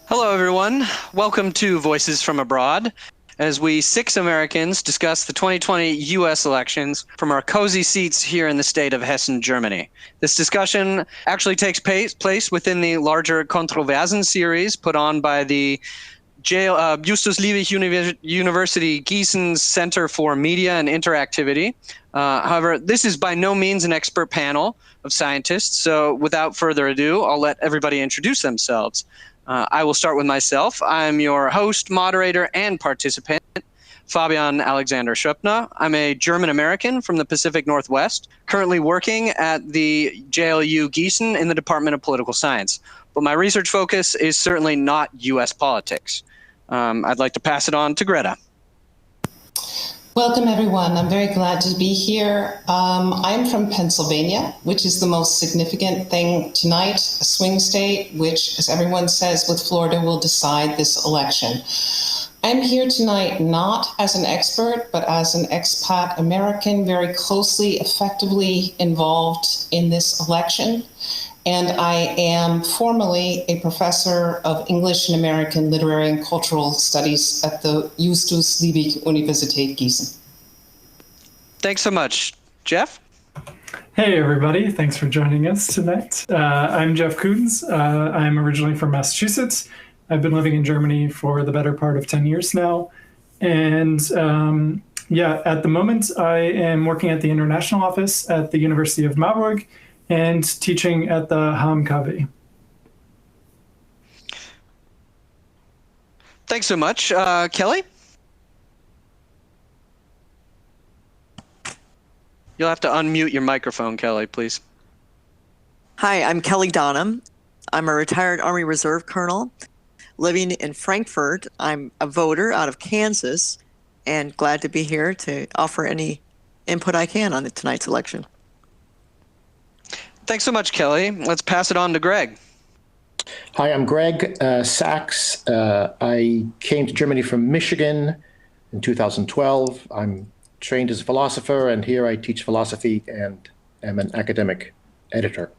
Hello, everyone. Welcome to Voices from Abroad, as we 6 Americans discuss the 2020 U.S. elections from our cozy seats here in the state of Hesse, Germany. This discussion actually takes place within the larger Kontroversen series put on by the Justus Liebig University Gießen's Center for Media and Interactivity. However, this is by no means an expert panel of scientists, so without further ado, I'll let everybody introduce themselves. I will start with myself. I'm your host, moderator, and participant, Fabian Alexander Schöppner. I'm a German-American from the Pacific Northwest, currently working at the JLU Gießen in the Department of Political Science. But my research focus is certainly not U.S. politics. I'd like to pass it on to Greta. Welcome, everyone. I'm very glad to be here. I'm from Pennsylvania, which is the most significant thing tonight, a swing state, which, as everyone says, with Florida will decide this election. I'm here tonight not as an expert, but as an expat American, very closely, effectively involved in this election. And I am formally a professor of English and American Literary and Cultural Studies at the Justus Liebig Universität Gießen. Thanks so much. Jeff? Hey, everybody. Thanks for joining us tonight. I'm Jeff Coons. I'm originally from Massachusetts. I've been living in Germany for the better part of 10 years now. And at the moment, I am working at the international office at the University of Marburg and teaching at the HMKW. Thanks so much. Kelley? You'll have to unmute your microphone, Kelley, please. Hi, I'm Kelley Donham. I'm a retired Army Reserve colonel living in Frankfurt. I'm a voter out of Kansas and glad to be here to offer any input I can on tonight's election. Thanks so much, Kelley. Let's pass it on to Greg. Hi, I'm Greg Sachs. I came to Germany from Michigan in 2012. I'm trained as a philosopher, and here I teach philosophy and am an academic editor.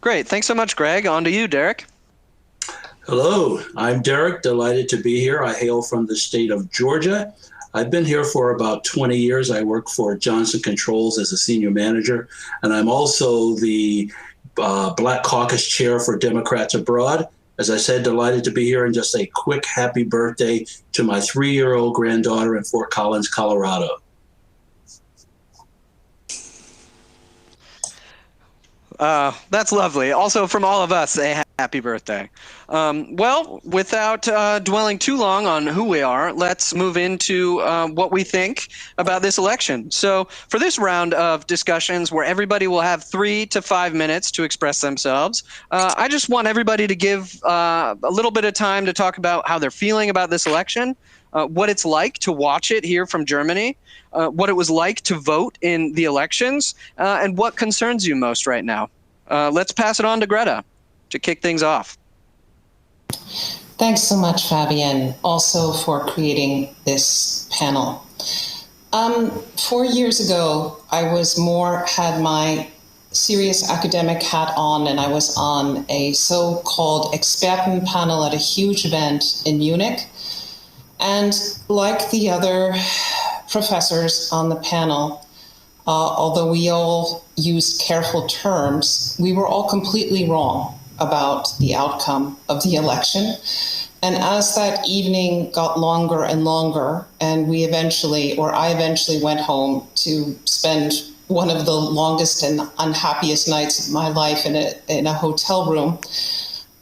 Great. Thanks so much, Greg. On to you, Derek. Hello, I'm Derek. Delighted to be here. I hail from the state of Georgia. I've been here for about 20 years. I work for Johnson Controls as a senior manager, and I'm also the Black Caucus chair for Democrats Abroad. As I said, delighted to be here, and just a quick happy birthday to my 3-year-old granddaughter in Fort Collins, Colorado. That's lovely. Also from all of us, a happy birthday. Well, without dwelling too long on who we are, let's move into what we think about this election. So for this round of discussions where everybody will have 3 to 5 minutes to express themselves, I just want everybody to give a little bit of time to talk about how they're feeling about this election, what it's like to watch it here from Germany, what it was like to vote in the elections, and what concerns you most right now. Let's pass it on to Greta to kick things off. Thanks so much, Fabian, also for creating this panel. 4 years ago, I had my serious academic hat on, and I was on a so-called Experten panel at a huge event in Munich. And like the other professors on the panel, although we all used careful terms, we were all completely wrong about the outcome of the election. And as that evening got longer and longer, and I eventually went home to spend one of the longest and unhappiest nights of my life in a hotel room,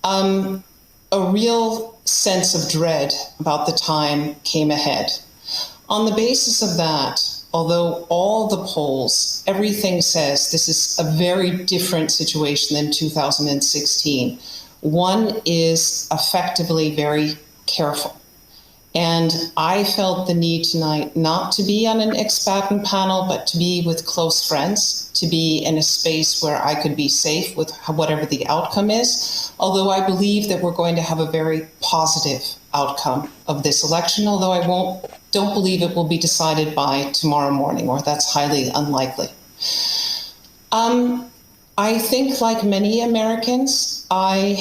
a real sense of dread about the time came ahead. On the basis of that, although all the polls, everything says this is a very different situation than 2016, one is effectively very careful. And I felt the need tonight not to be on an expat panel, but to be with close friends, to be in a space where I could be safe with whatever the outcome is. Although I believe that we're going to have a very positive outcome of this election, although I don't believe it will be decided by tomorrow morning, or that's highly unlikely. I think, like many Americans, I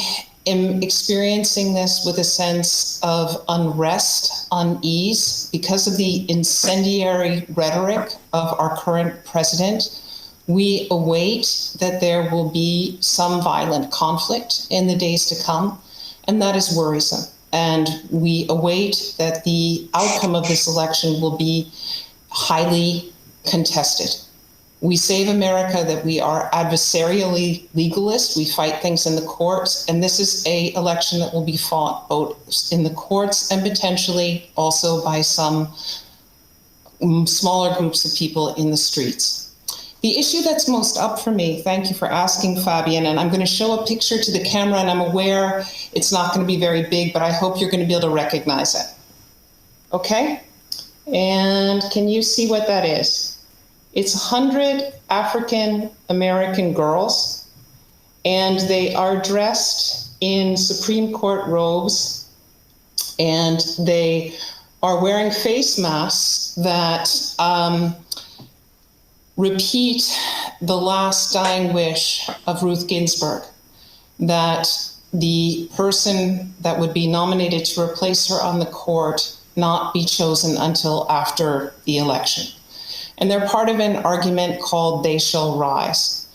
am experiencing this with a sense of unrest, unease, because of the incendiary rhetoric of our current president. We await that there will be some violent conflict in the days to come, and that is worrisome. And we await that the outcome of this election will be highly contested. We say of America that we are adversarially legalist. We fight things in the courts, and this is an election that will be fought both in the courts and potentially also by some smaller groups of people in the streets. The issue that's most up for me, thank you for asking, Fabian, and I'm going to show a picture to the camera, and I'm aware it's not going to be very big, but I hope you're going to be able to recognize it. Okay? And can you see what that is? It's 100 African American girls, and they are dressed in Supreme Court robes, and they are wearing face masks that repeat the last dying wish of Ruth Ginsburg, that the person that would be nominated to replace her on the court not be chosen until after the election. And they're part of an argument called They Shall Rise.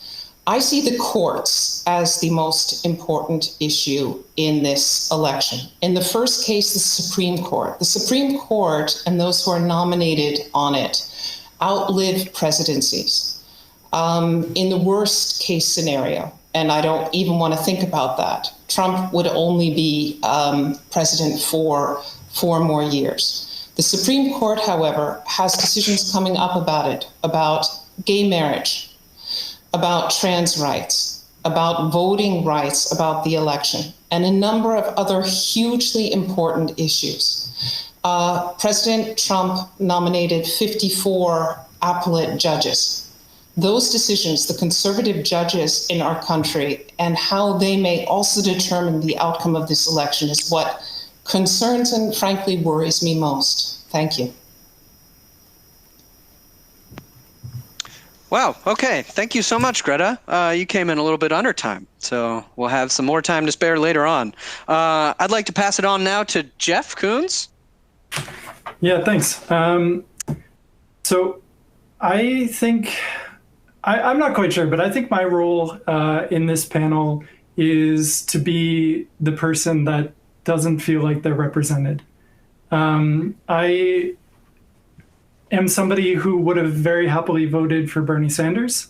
I see the courts as the most important issue in this election. In the first case, the Supreme Court. The Supreme Court and those who are nominated on it outlive presidencies. In the worst case scenario, and I don't even want to think about that, Trump would only be president for 4 more years. The Supreme Court, however, has decisions coming up about it, about gay marriage, about trans rights, about voting rights, about the election, and a number of other hugely important issues. President Trump nominated 54 appellate judges. Those decisions, the conservative judges in our country, and how they may also determine the outcome of this election is what concerns and frankly worries me most. Thank you. Wow. Okay. Thank you so much, Greta. You came in a little bit under time, so we'll have some more time to spare later on. I'd like to pass it on now to Jeff Coons. Yeah, thanks. So I think, I'm not quite sure, but I think my role in this panel is to be the person that doesn't feel like they're represented. I am somebody who would have very happily voted for Bernie Sanders.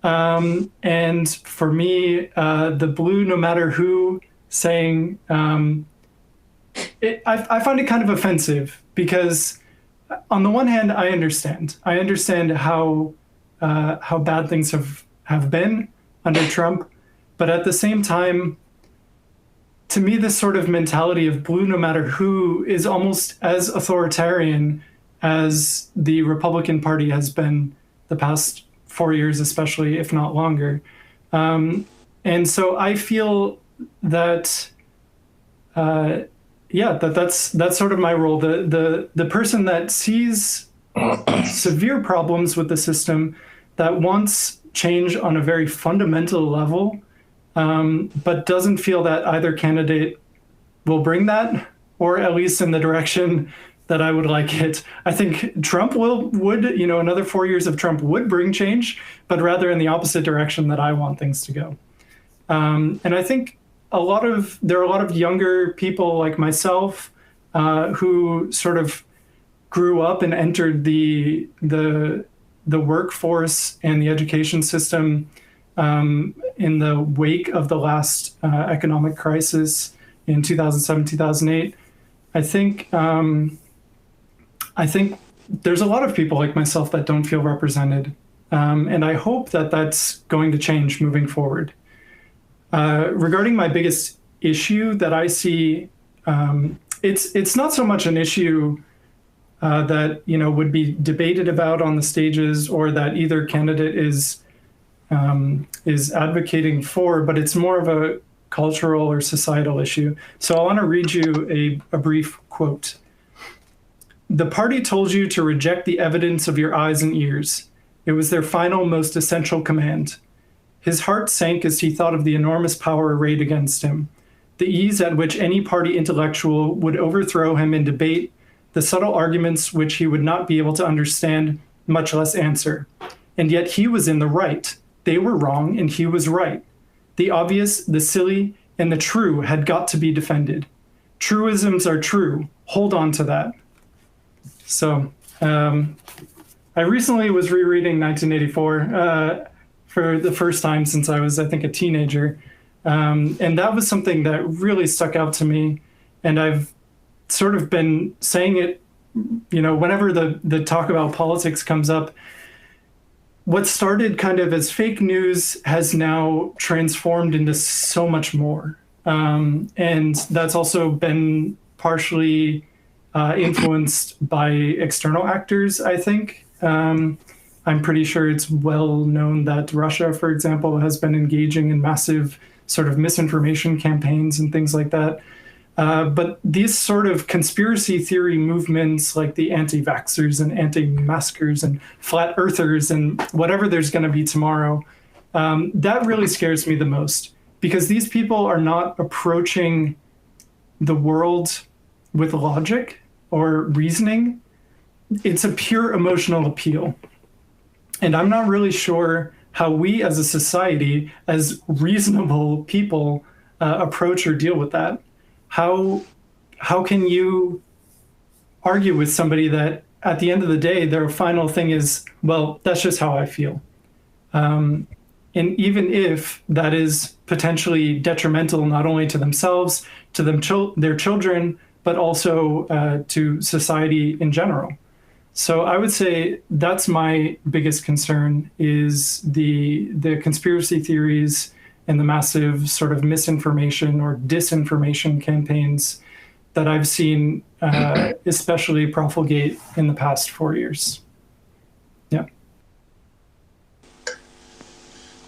And for me, the blue no matter who saying, I find it kind of offensive because on the one hand, I understand how bad things have been under Trump. But at the same time, to me, this sort of mentality of blue no matter who is almost as authoritarian as the Republican Party has been the past 4 years, especially, if not longer. And so I feel that, that's sort of my role. The person that sees severe problems with the system, that wants change on a very fundamental level, but doesn't feel that either candidate will bring that, or at least in the direction that I would like it. I think Trump would, another 4 years of Trump would bring change, but rather in the opposite direction that I want things to go. And I think there are a lot of younger people like myself who sort of grew up and entered the workforce and the education system in the wake of the last economic crisis in 2007, 2008. I think there's a lot of people like myself that don't feel represented. And I hope that that's going to change moving forward. Regarding my biggest issue that I see, it's not so much an issue that would be debated about on the stages or that either candidate is advocating for, but it's more of a cultural or societal issue. So I want to read you a brief quote. "The party told you to reject the evidence of your eyes and ears. It was their final, most essential command. His heart sank as he thought of the enormous power arrayed against him. the ease at which any party intellectual would overthrow him in debate, the subtle arguments which he would not be able to understand, much less answer. And yet he was in the right. They were wrong, and he was right. The obvious, the silly, and the true had got to be defended. Truisms are true. Hold on to that. So I recently was rereading 1984 for the first time since I was, I think, a teenager. And that was something that really stuck out to me. And I've sort of been saying it, whenever the talk about politics comes up. What started kind of as fake news has now transformed into so much more. And that's also been partially influenced by external actors, I think. I'm pretty sure it's well known that Russia, for example, has been engaging in massive sort of misinformation campaigns and things like that. But these sort of conspiracy theory movements like the anti-vaxxers and anti-maskers and flat earthers and whatever there's going to be tomorrow, that really scares me the most, because these people are not approaching the world with logic or reasoning. It's a pure emotional appeal. And I'm not really sure how we as a society, as reasonable people, approach or deal with that. How can you argue with somebody that at the end of the day, their final thing is, well, that's just how I feel. And even if that is potentially detrimental not only to themselves, to their children, but also to society in general. So I would say that's my biggest concern, is the conspiracy theories and the massive sort of misinformation or disinformation campaigns that I've seen, especially profligate in the past 4 years. Yeah.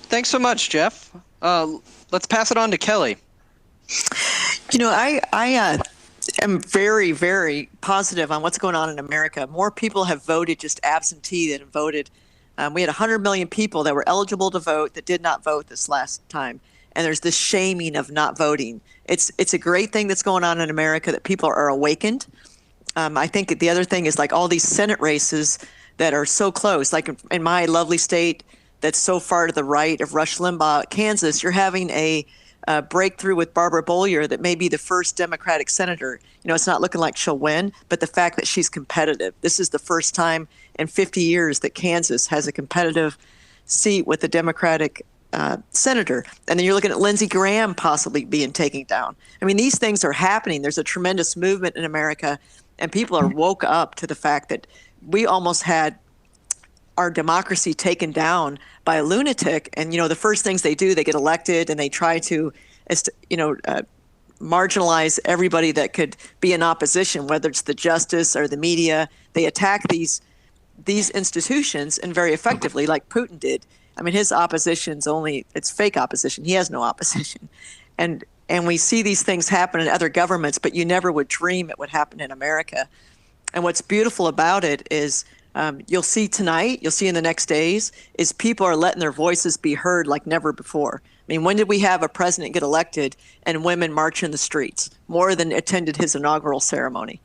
Thanks so much, Jeff. Let's pass it on to Kelley. I am very, very positive on what's going on in America. More people have voted just absentee than voted. We had 100 million people that were eligible to vote that did not vote this last time. And there's this shaming of not voting. It's a great thing that's going on in America, that people are awakened. I think the other thing is like all these Senate races that are so close, like in my lovely state that's so far to the right of Rush Limbaugh, Kansas, you're having a breakthrough with Barbara Bollier that may be the first Democratic senator. It's not looking like she'll win, but the fact that she's competitive. This is the first time in 50 years that Kansas has a competitive seat with a Democratic senator. And then you're looking at Lindsey Graham possibly being taken down. I mean, these things are happening. There's a tremendous movement in America, and people are woke up to the fact that we almost had our democracy taken down by a lunatic. And, the first things they do, they get elected and they try to, marginalize everybody that could be in opposition, whether it's the justice or the media. They attack these institutions, and very effectively, like Putin did. I mean, his opposition's it's fake opposition. He has no opposition. And we see these things happen in other governments, but you never would dream it would happen in America. And what's beautiful about it is, you'll see tonight, you'll see in the next days, is people are letting their voices be heard like never before. I mean, when did we have a president get elected and women march in the streets? More than attended his inaugural ceremony.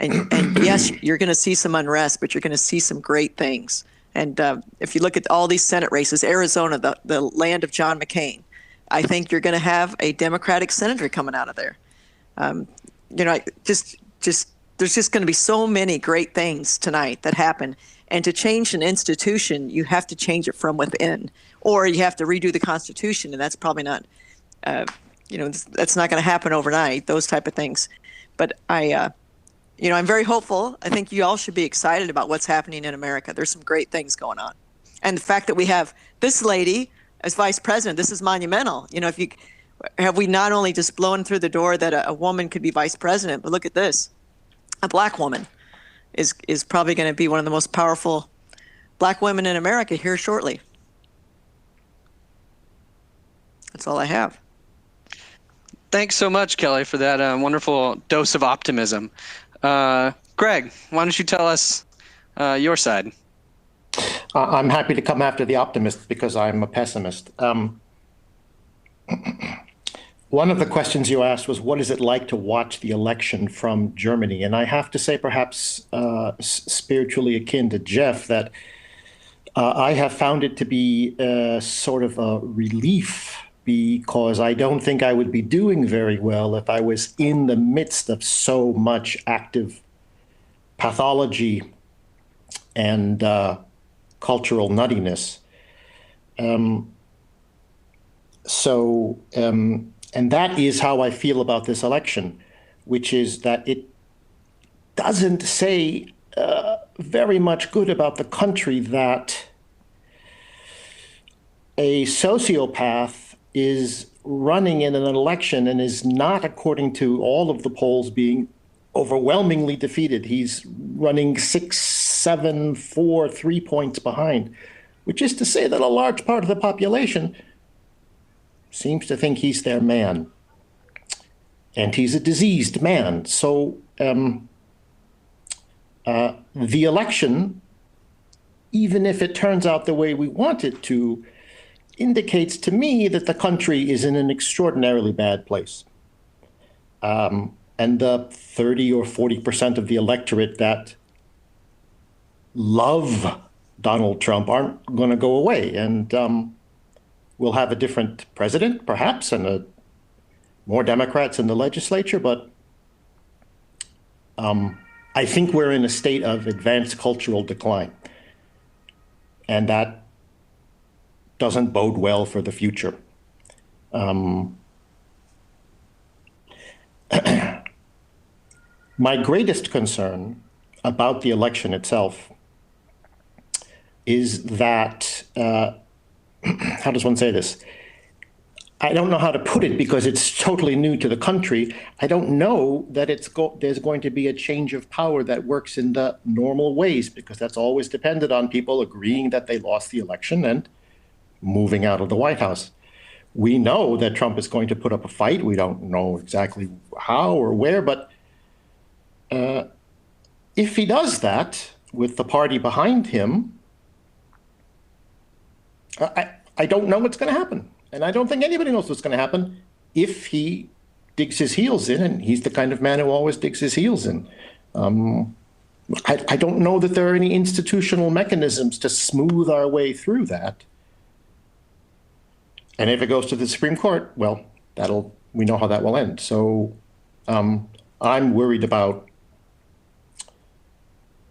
And yes, you're going to see some unrest, but you're going to see some great things. And if you look at all these Senate races, Arizona, the land of John McCain, I think you're going to have a Democratic senator coming out of there. There's just going to be so many great things tonight that happen. And to change an institution, you have to change it from within, or you have to redo the Constitution, and that's probably not, that's not going to happen overnight. Those type of things. But I'm very hopeful. I think you all should be excited about what's happening in America. There's some great things going on, and the fact that we have this lady as vice president, this is monumental. Have we not only just blown through the door that a woman could be vice president, but look at this. A black woman is probably going to be one of the most powerful black women in America here shortly. That's all I have. Thanks so much, Kelley, for that wonderful dose of optimism. Greg, why don't you tell us your side? I'm happy to come after the optimist because I'm a pessimist. one of the questions you asked was, what is it like to watch the election from Germany? And I have to say, perhaps spiritually akin to Jeff, that I have found it to be sort of a relief, because I don't think I would be doing very well if I was in the midst of so much active pathology and cultural nuttiness. And that is how I feel about this election, which is that it doesn't say very much good about the country that a sociopath is running in an election and is not, according to all of the polls, being overwhelmingly defeated. He's running 6, 7, 4, 3 points behind, which is to say that a large part of the population seems to think he's their man. And he's a diseased man. So the election, even if it turns out the way we want it to, indicates to me that the country is in an extraordinarily bad place. And the 30 or 40% of the electorate that love Donald Trump aren't going to go away. And we'll have a different president, perhaps, and more Democrats in the legislature. But I think we're in a state of advanced cultural decline. And that doesn't bode well for the future. My greatest concern about the election itself is that, how does one say this? I don't know how to put it because it's totally new to the country. I don't know that there's going to be a change of power that works in the normal ways, because that's always dependent on people agreeing that they lost the election and moving out of the White House. We know that Trump is going to put up a fight. We don't know exactly how or where, but if he does that with the party behind him, I don't know what's going to happen. And I don't think anybody knows what's going to happen if he digs his heels in, and he's the kind of man who always digs his heels in. I don't know that there are any institutional mechanisms to smooth our way through that. And if it goes to the Supreme Court, well, we know how that will end. So I'm worried about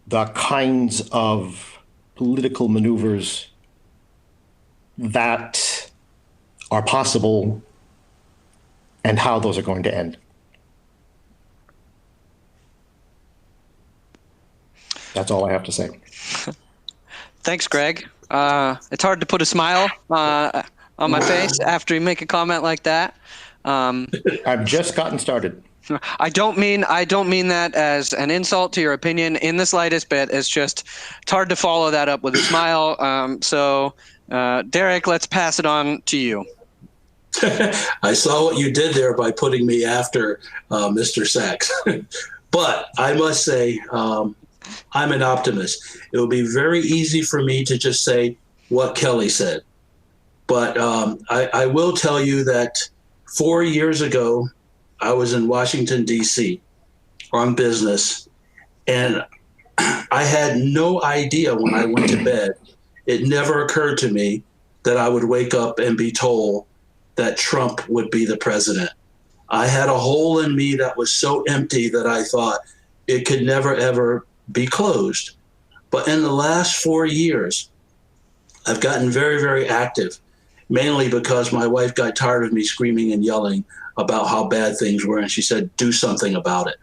the kinds of political maneuvers that are possible and how those are going to end. That's all I have to say. Thanks, Greg. It's hard to put a smile on my face after you make a comment like that. I've just gotten started. I don't mean that as an insult to your opinion in the slightest bit. It's hard to follow that up with a smile. So, Derek, let's pass it on to you. I saw what you did there by putting me after Mr. Sachs. But I must say, I'm an optimist. It would be very easy for me to just say what Kelley said. But I will tell you that 4 years ago, I was in Washington, D.C. on business, and I had no idea when I went to bed. It never occurred to me that I would wake up and be told that Trump would be the president. I had a hole in me that was so empty that I thought it could never, ever be closed. But in the last 4 years, I've gotten very, very active, mainly because my wife got tired of me screaming and yelling about how bad things were, and she said, do something about it.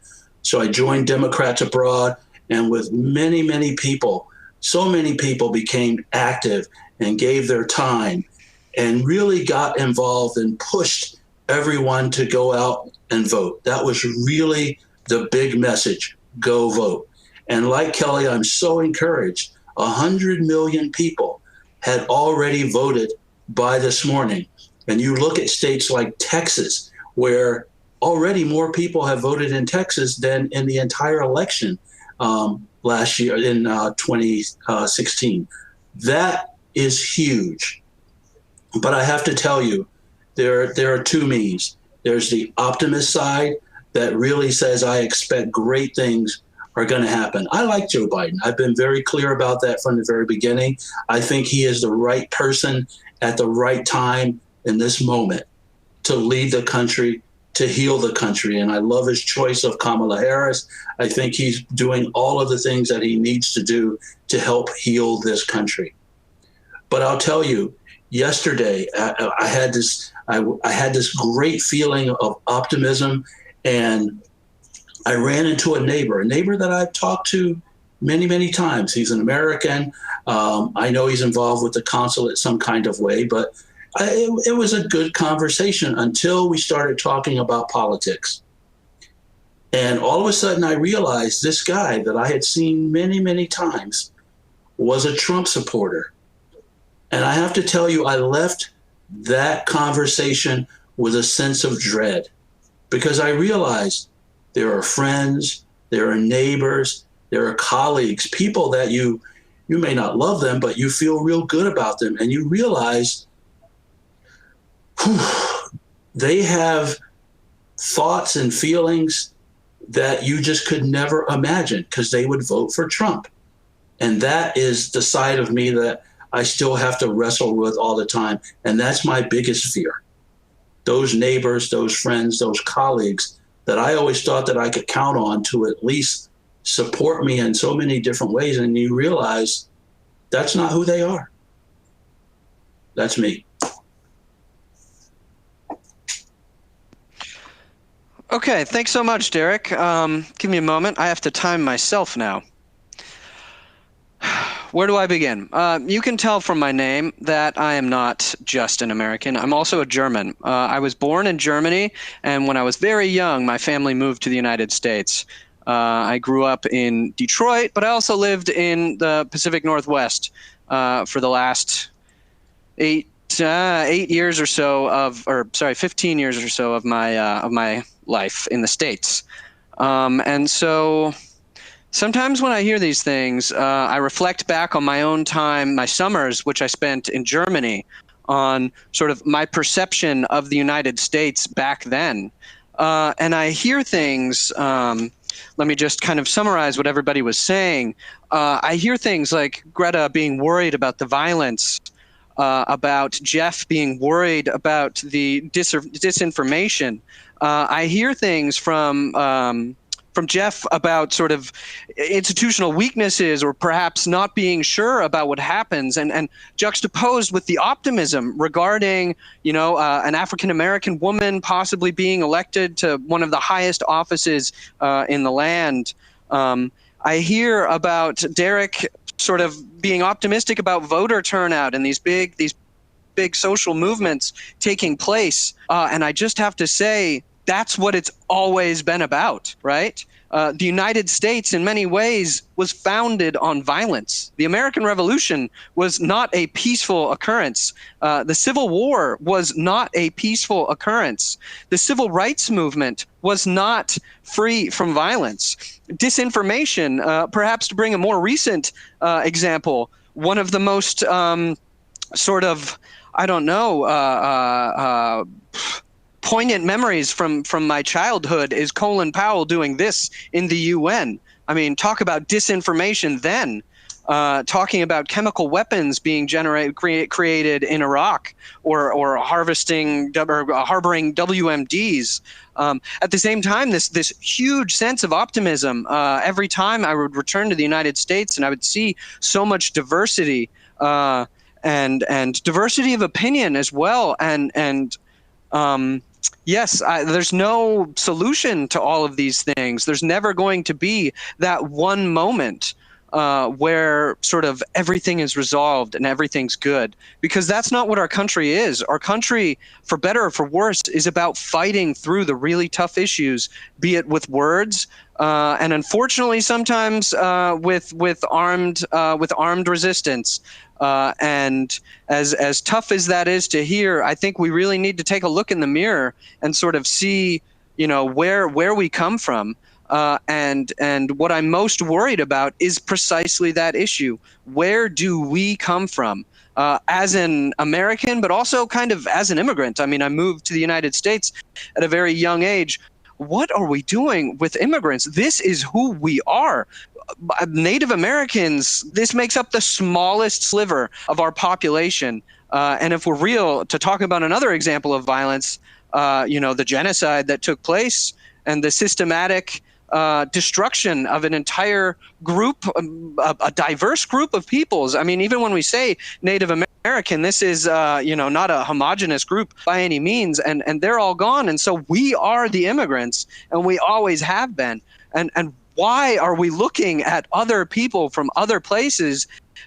So I joined Democrats Abroad, and with many, many people, so many people became active and gave their time and really got involved and pushed everyone to go out and vote. That was really the big message, go vote. And like Kelley, I'm so encouraged. 100 million people had already voted by this morning. And you look at states like Texas, where already more people have voted in Texas than in the entire election last year in 2016. That is huge. But I have to tell you, there are two me's. There's the optimist side that really says, I expect great things are going to happen. I like Joe Biden. I've been very clear about that from the very beginning. I think he is the right person at the right time in this moment to lead the country, to heal the country. And I love his choice of Kamala Harris. I think he's doing all of the things that he needs to do to help heal this country. But I'll tell you, yesterday I had this great feeling of optimism, and I ran into a neighbor that I've talked to many, many times. He's an American. I know he's involved with the consulate some kind of way, but it was a good conversation until we started talking about politics. And all of a sudden I realized this guy that I had seen many, many times was a Trump supporter. And I have to tell you, I left that conversation with a sense of dread, because I realized there are friends, there are neighbors, there are colleagues, people that you may not love them, but you feel real good about them. And you realize they have thoughts and feelings that you just could never imagine, because they would vote for Trump. And that is the side of me that I still have to wrestle with all the time. And that's my biggest fear. Those neighbors, those friends, those colleagues that I always thought that I could count on to at least support me in so many different ways. And you realize that's not who they are. That's me. Okay, thanks so much, Derek. Give me a moment. I have to time myself now. Where do I begin? You can tell from my name that I am not just an American. I'm also a German. I was born in Germany, and when I was very young, my family moved to the United States. I grew up in Detroit, but I also lived in the Pacific Northwest for the last 15 years or so of my life in the States. And so sometimes when I hear these things, I reflect back on my own time, my summers, which I spent in Germany, on sort of my perception of the United States back then. And I hear things, let me just kind of summarize what everybody was saying. I hear things like Greta being worried about the violence, about Jeff being worried about the disinformation. I hear things from Jeff about sort of institutional weaknesses, or perhaps not being sure about what happens, and juxtaposed with the optimism regarding, an African-American woman possibly being elected to one of the highest offices in the land. I hear about Derek sort of being optimistic about voter turnout and these big social movements taking place. And I just have to say, that's what it's always been about, right? The United States, in many ways, was founded on violence. The American Revolution was not a peaceful occurrence. The Civil War was not a peaceful occurrence. The Civil Rights Movement was not free from violence. Disinformation, perhaps to bring a more recent example, one of the most poignant memories from my childhood is Colin Powell doing this in the UN. I mean, talk about disinformation then, talking about chemical weapons being created in Iraq, or harboring WMDs. At the same time, this huge sense of optimism. Every time I would return to the United States and I would see so much diversity, and diversity of opinion as well, yes, there's no solution to all of these things. There's never going to be that one moment where sort of everything is resolved and everything's good, because that's not what our country is. Our country, for better or for worse, is about fighting through the really tough issues, be it with words, and unfortunately sometimes with armed resistance. And as tough as that is to hear, I think we really need to take a look in the mirror and sort of see, where we come from. And what I'm most worried about is precisely that issue. Where do we come from? as an American, but also kind of as an immigrant. I mean, I moved to the United States at a very young age. What are we doing with immigrants? This is who we are. Native Americans, this makes up the smallest sliver of our population. And if we're real, to talk about another example of violence, the genocide that took place and the systematic destruction of an entire group, a diverse group of peoples. I mean, even when we say Native American, this is, not a homogenous group by any means, and they're all gone. And so we are the immigrants, and we always have been. And why are we looking at other people from other places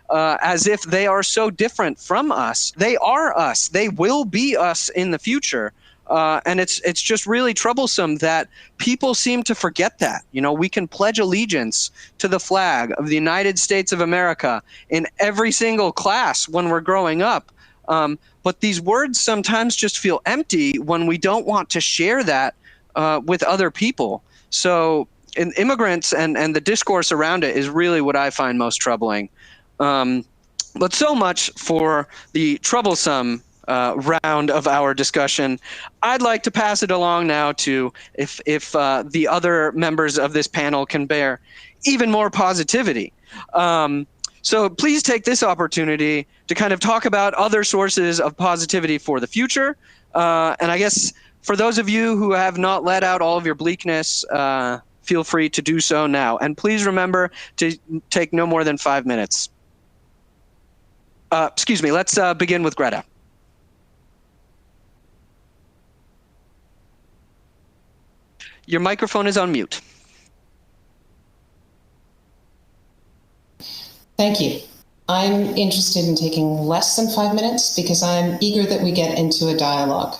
as if they are so different from us? They are us. They will be us in the future. And it's just really troublesome that people seem to forget that. We can pledge allegiance to the flag of the United States of America in every single class when we're growing up. But these words sometimes just feel empty when we don't want to share that with other people. So immigrants and the discourse around it is really what I find most troubling. But so much for the troublesome round of our discussion. I'd like to pass it along now to if the other members of this panel can bear even more positivity. So please take this opportunity to kind of talk about other sources of positivity for the future. And I guess for those of you who have not let out all of your bleakness, feel free to do so now. And please remember to take no more than 5 minutes. Excuse me, let's begin with Greta. Your microphone is on mute. Thank you. I'm interested in taking less than 5 minutes because I'm eager that we get into a dialogue.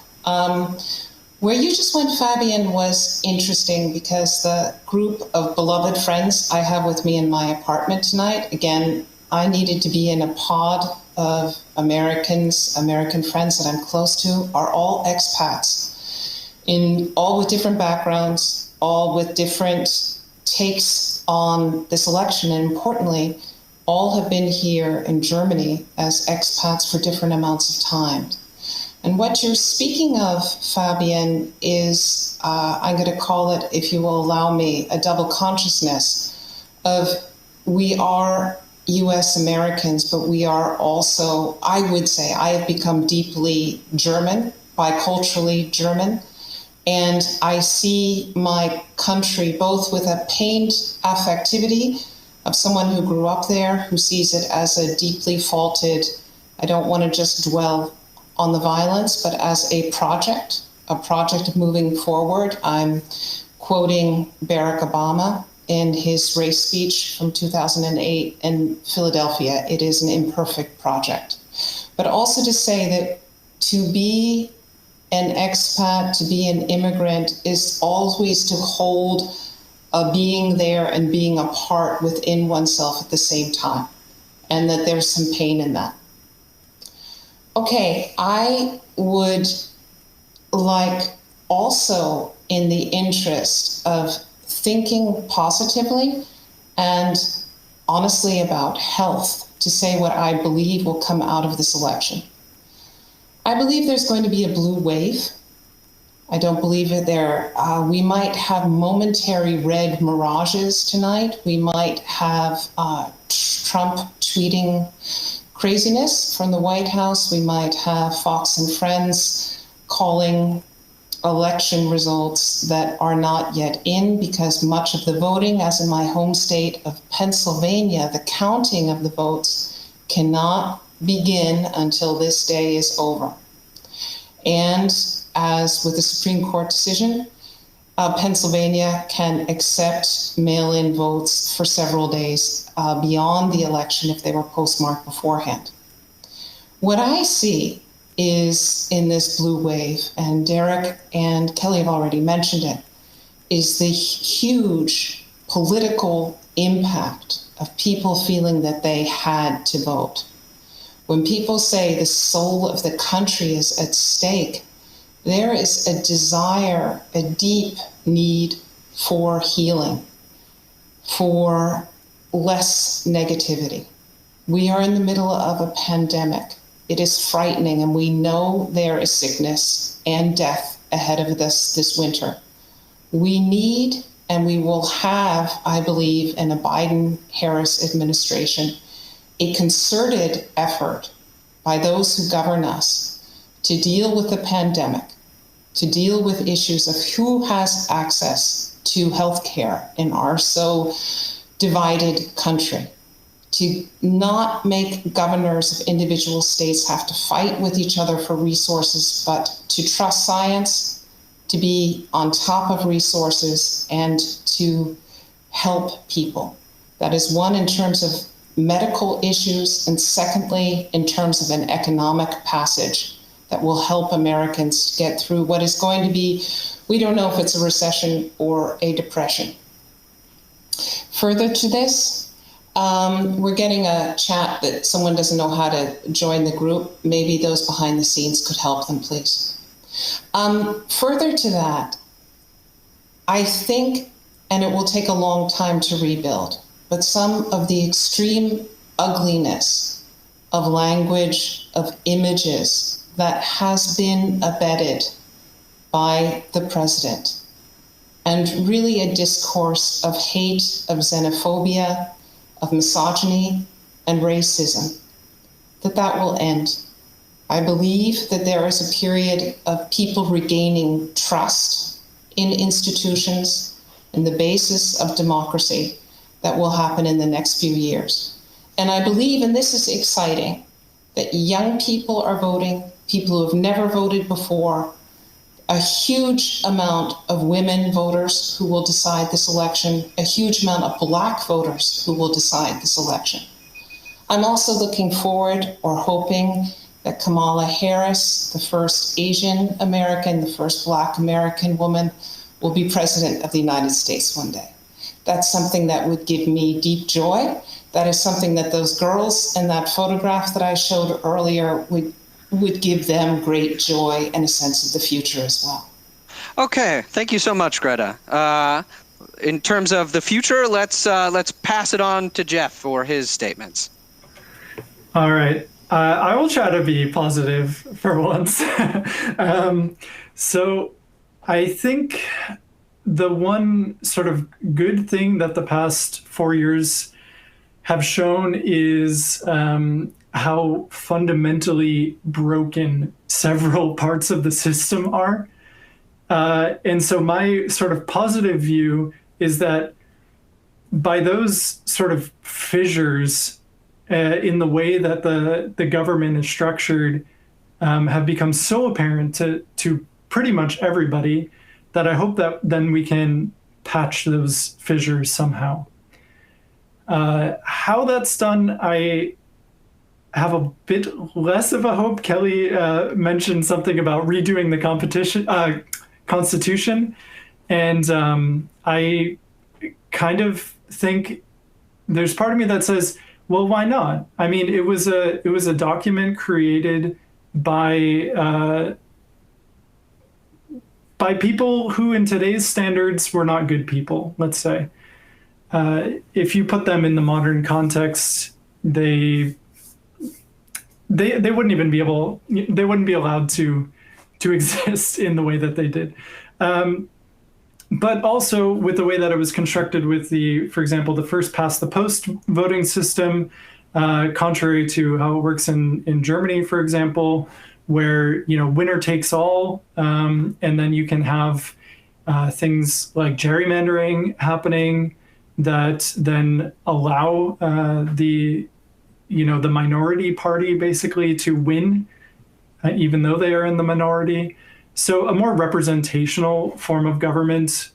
Where you just went, Fabian, was interesting because the group of beloved friends I have with me in my apartment tonight, again, I needed to be in a pod of American friends that I'm close to, are all expats. All with different backgrounds, all with different takes on this election, and importantly, all have been here in Germany as expats for different amounts of time. And what you're speaking of, Fabian, is, I'm going to call it, if you will allow me, a double consciousness of we are US Americans, but we are also, I would say, I have become deeply German, biculturally German. And I see my country both with a pained affectivity of someone who grew up there, who sees it as a deeply faulted, I don't want to just dwell on the violence, but as a project of moving forward. I'm quoting Barack Obama in his race speech from 2008 in Philadelphia. It is an imperfect project. But also to say that to be an expat, to be an immigrant, is always to hold a being there and being apart within oneself at the same time, and that there's some pain in that. Okay, I would like also, in the interest of thinking positively and honestly about health, to say what I believe will come out of this election. I believe there's going to be a blue wave. I don't believe that we might have momentary red mirages tonight. We might have Trump tweeting craziness from the White House. We might have Fox and Friends calling election results that are not yet in, because much of the voting, as in my home state of Pennsylvania, the counting of the votes cannot begin until this day is over. And as with the Supreme Court decision, Pennsylvania can accept mail-in votes for several days beyond the election if they were postmarked beforehand. What I see is in this blue wave, and Derek and Kelley have already mentioned it, is the huge political impact of people feeling that they had to vote. When people say the soul of the country is at stake, there is a desire, a deep need for healing, for less negativity. We are in the middle of a pandemic. It is frightening, and we know there is sickness and death ahead of this winter. We need, and we will have, I believe, in a Biden-Harris administration, a concerted effort by those who govern us to deal with the pandemic, to deal with issues of who has access to health care in our so divided country, to not make governors of individual states have to fight with each other for resources, but to trust science, to be on top of resources, and to help people. That is one, in terms of medical issues, and secondly, in terms of an economic passage that will help Americans get through what is going to be, we don't know if it's a recession or a depression. Further to this, we're getting a chat that someone doesn't know how to join the group. Maybe those behind the scenes could help them, please. Further to that, I think, and it will take a long time to rebuild, but some of the extreme ugliness of language, of images that has been abetted by the president, and really a discourse of hate, of xenophobia, of misogyny and racism, that will end. I believe that there is a period of people regaining trust in institutions and the basis of democracy that will happen in the next few years. And I believe, and this is exciting, that young people are voting, people who have never voted before, a huge amount of women voters who will decide this election, a huge amount of Black voters who will decide this election. I'm also looking forward, or hoping, that Kamala Harris, the first Asian American, the first Black American woman, will be president of the United States one day. That's something that would give me deep joy. That is something that those girls in that photograph that I showed earlier would give them great joy and a sense of the future as well. Okay, thank you so much, Greta. In terms of the future, let's pass it on to Jeff for his statements. All right. I will try to be positive for once. So I think the one sort of good thing that the past 4 years have shown is how fundamentally broken several parts of the system are. And so my sort of positive view is that by those sort of fissures in the way that the government is structured have become so apparent to pretty much everybody that I hope that then we can patch those fissures somehow. How that's done, I have a bit less of a hope. Kelley mentioned something about redoing the Constitution, and I kind of think there's part of me that says, well, why not? I mean, it was a document created by people who, in today's standards, were not good people. Let's say, if you put them in the modern context, they wouldn't even be able. They wouldn't be allowed to exist in the way that they did. But also with the way that it was constructed with for example, the first past the post voting system, contrary to how it works in Germany, for example, where, winner takes all, and then you can have things like gerrymandering happening that then allow the minority party basically to win, even though they are in the minority. So a more representational form of government,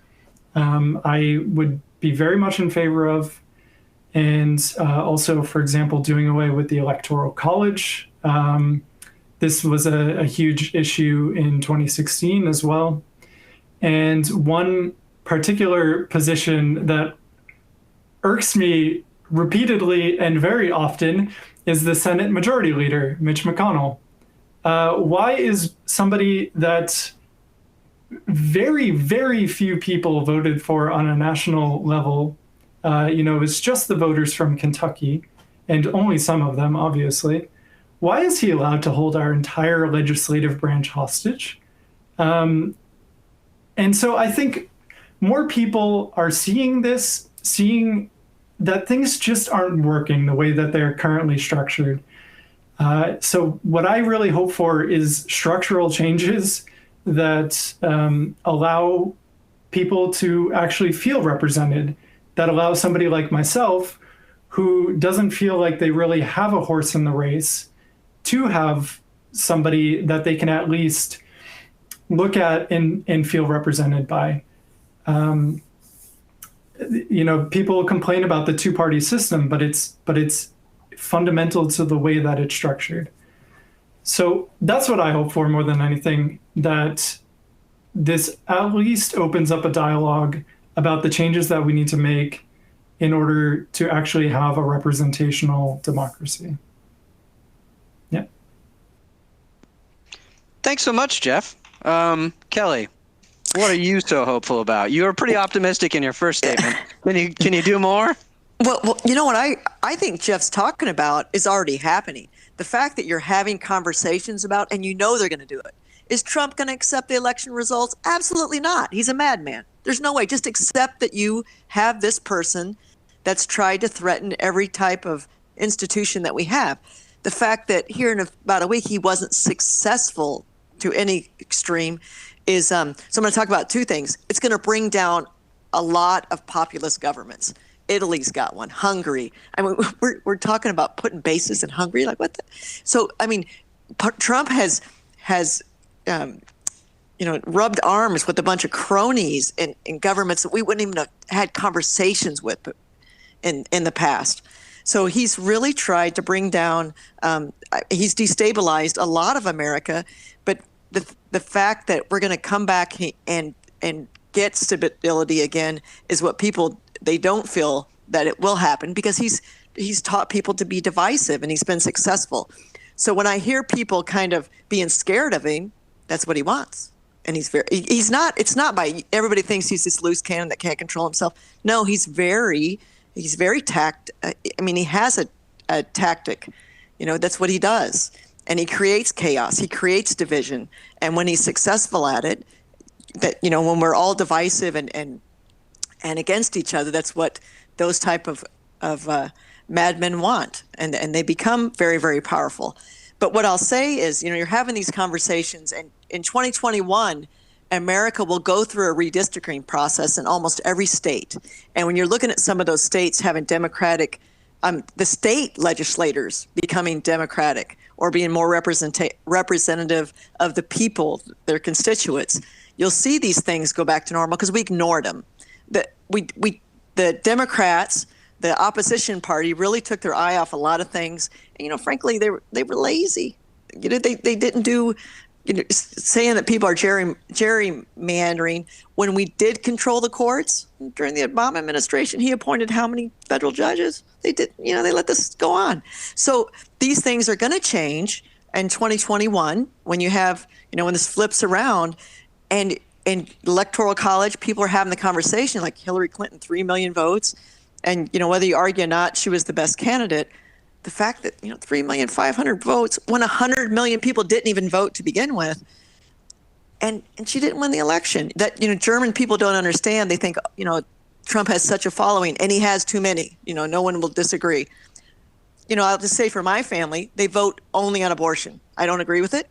I would be very much in favor of. And also, for example, doing away with the Electoral College. This was a huge issue in 2016 as well. And one particular position that irks me repeatedly and very often is the Senate Majority Leader, Mitch McConnell. Why is somebody that very, very few people voted for on a national level, it's just the voters from Kentucky, and only some of them, obviously, why is he allowed to hold our entire legislative branch hostage? And so I think more people are seeing this, seeing that things just aren't working the way that they're currently structured. So what I really hope for is structural changes that allow people to actually feel represented, that allow somebody like myself, who doesn't feel like they really have a horse in the race, to have somebody that they can at least look at and feel represented by. People complain about the two-party system, but it's fundamental to the way that it's structured. So that's what I hope for more than anything, that this at least opens up a dialogue about the changes that we need to make in order to actually have a representational democracy. Yeah. Thanks so much, Jeff. Kelley, what are you so hopeful about? You were pretty optimistic in your first statement. Can you do more? Well, you know what I think Jeff's talking about is already happening. The fact that you're having conversations about, and you know they're going to do it. Is Trump going to accept the election results? Absolutely not. He's a madman. There's no way. Just accept that you have this person that's tried to threaten every type of institution that we have. The fact that here in about a week he wasn't successful to any extreme is, so I'm going to talk about two things. It's going to bring down a lot of populist governments. Italy's got one. Hungary. I mean, we're talking about putting bases in Hungary. Like what? So I mean, Trump has rubbed arms with a bunch of cronies in governments that we wouldn't even have had conversations with in the past. So he's really tried to bring down. He's destabilized a lot of America, but the fact that we're going to come back and get stability again is what people, they don't feel that it will happen, because he's taught people to be divisive and he's been successful. So when I hear people kind of being scared of him, that's what he wants. And he's not, it's not by, everybody thinks he's this loose cannon that can't control himself. No, he's very he has a tactic, that's what he does. And he creates chaos, he creates division. And when he's successful at it, that, when we're all divisive and against each other, that's what those type of madmen want. And they become very, very powerful. But what I'll say is, you're having these conversations, and in 2021, America will go through a redistricting process in almost every state. And when you're looking at some of those states having Democratic, the state legislators becoming Democratic or being more representative of the people, their constituents, you'll see these things go back to normal because we ignored them. The Democrats, the opposition party, really took their eye off a lot of things. And, frankly, they were lazy. They didn't do, saying that people are gerrymandering. When we did control the courts during the Obama administration, he appointed how many federal judges? They did, they let this go on. So these things are going to change in 2021 when you have, when this flips around, and in Electoral College, people are having the conversation like Hillary Clinton, 3 million votes. And, whether you argue or not, she was the best candidate. The fact that, 3,500,000 votes when 100 million people didn't even vote to begin with. And she didn't win the election. That, German people don't understand. They think, Trump has such a following and he has too many. No one will disagree. I'll just say for my family, they vote only on abortion. I don't agree with it,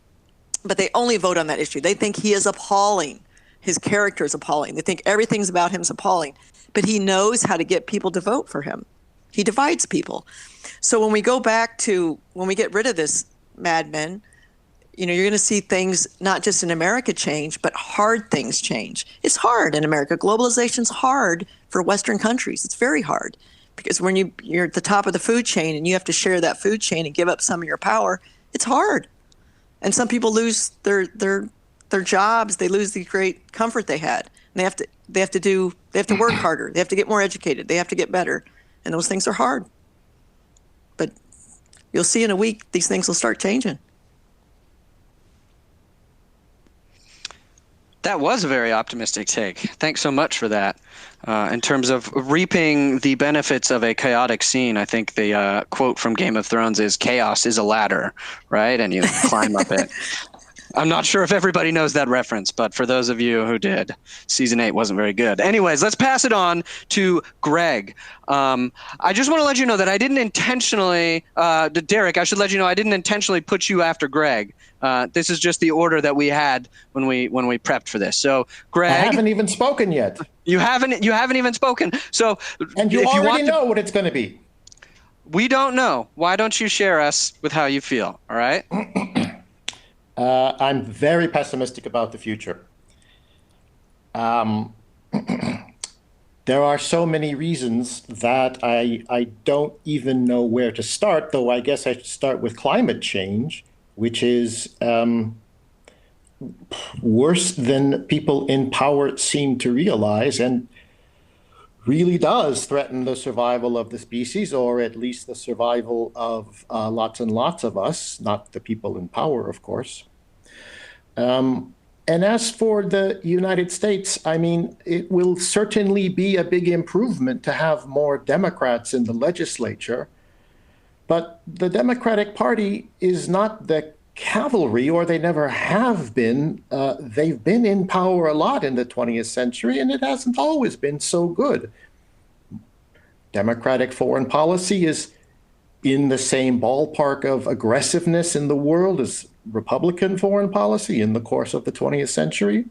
but they only vote on that issue. They think he is appalling. His character is appalling. They think everything's about him is appalling. But he knows how to get people to vote for him. He divides people. So when we get rid of this madmen, you're going to see things not just in America change, but hard things change. It's hard in America. Globalization's hard for Western countries. It's very hard because when you're at the top of the food chain and you have to share that food chain and give up some of your power, it's hard. And some people lose their jobs. They lose the great comfort they had. And they have to work harder. They have to get more educated. They have to get better. And those things are hard. But you'll see in a week, these things will start changing. That was a very optimistic take. Thanks so much for that. In terms of reaping the benefits of a chaotic scene, I think the quote from Game of Thrones is "Chaos is a ladder," right? And you climb up it. I'm not sure if everybody knows that reference, but for those of you who did, season 8 wasn't very good. Anyways, let's pass it on to Greg. I just want to let you know that I didn't intentionally, Derek, I should let you know I didn't intentionally put you after Greg. This is just the order that we had when we prepped for this. So, Greg, I haven't even spoken yet. You haven't even spoken. So, and you already know what it's going to be. We don't know. Why don't you share us with how you feel? All right. I'm very pessimistic about the future. There are so many reasons that I don't even know where to start, though I guess I should start with climate change, which is worse than people in power seem to realize, and really does threaten the survival of the species, or at least the survival of lots and lots of us, not the people in power, of course. And as for the United States, I mean, it will certainly be a big improvement to have more Democrats in the legislature, but the Democratic Party is not the cavalry, or they never have been. They've been in power a lot in the 20th century, and it hasn't always been so good. Democratic foreign policy is in the same ballpark of aggressiveness in the world as Republican foreign policy in the course of the 20th century.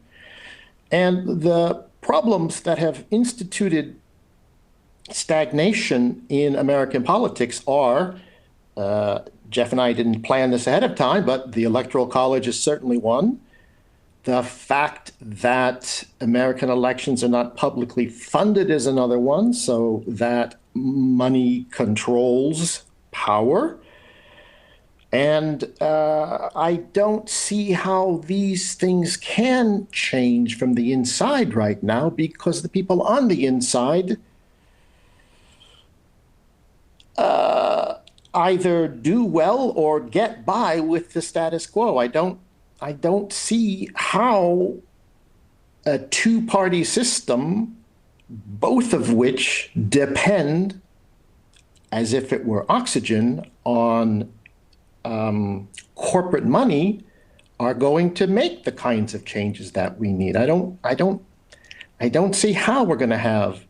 And the problems that have instituted stagnation in American politics are, Jeff and I didn't plan this ahead of time, but the Electoral College is certainly one. The fact that American elections are not publicly funded is another one, so that money controls power. And I don't see how these things can change from the inside right now, because the people on the inside either do well or get by with the status quo. I don't see how a two-party system, both of which depend, as if it were oxygen, on corporate money, are going to make the kinds of changes that we need. I don't see how we're going to have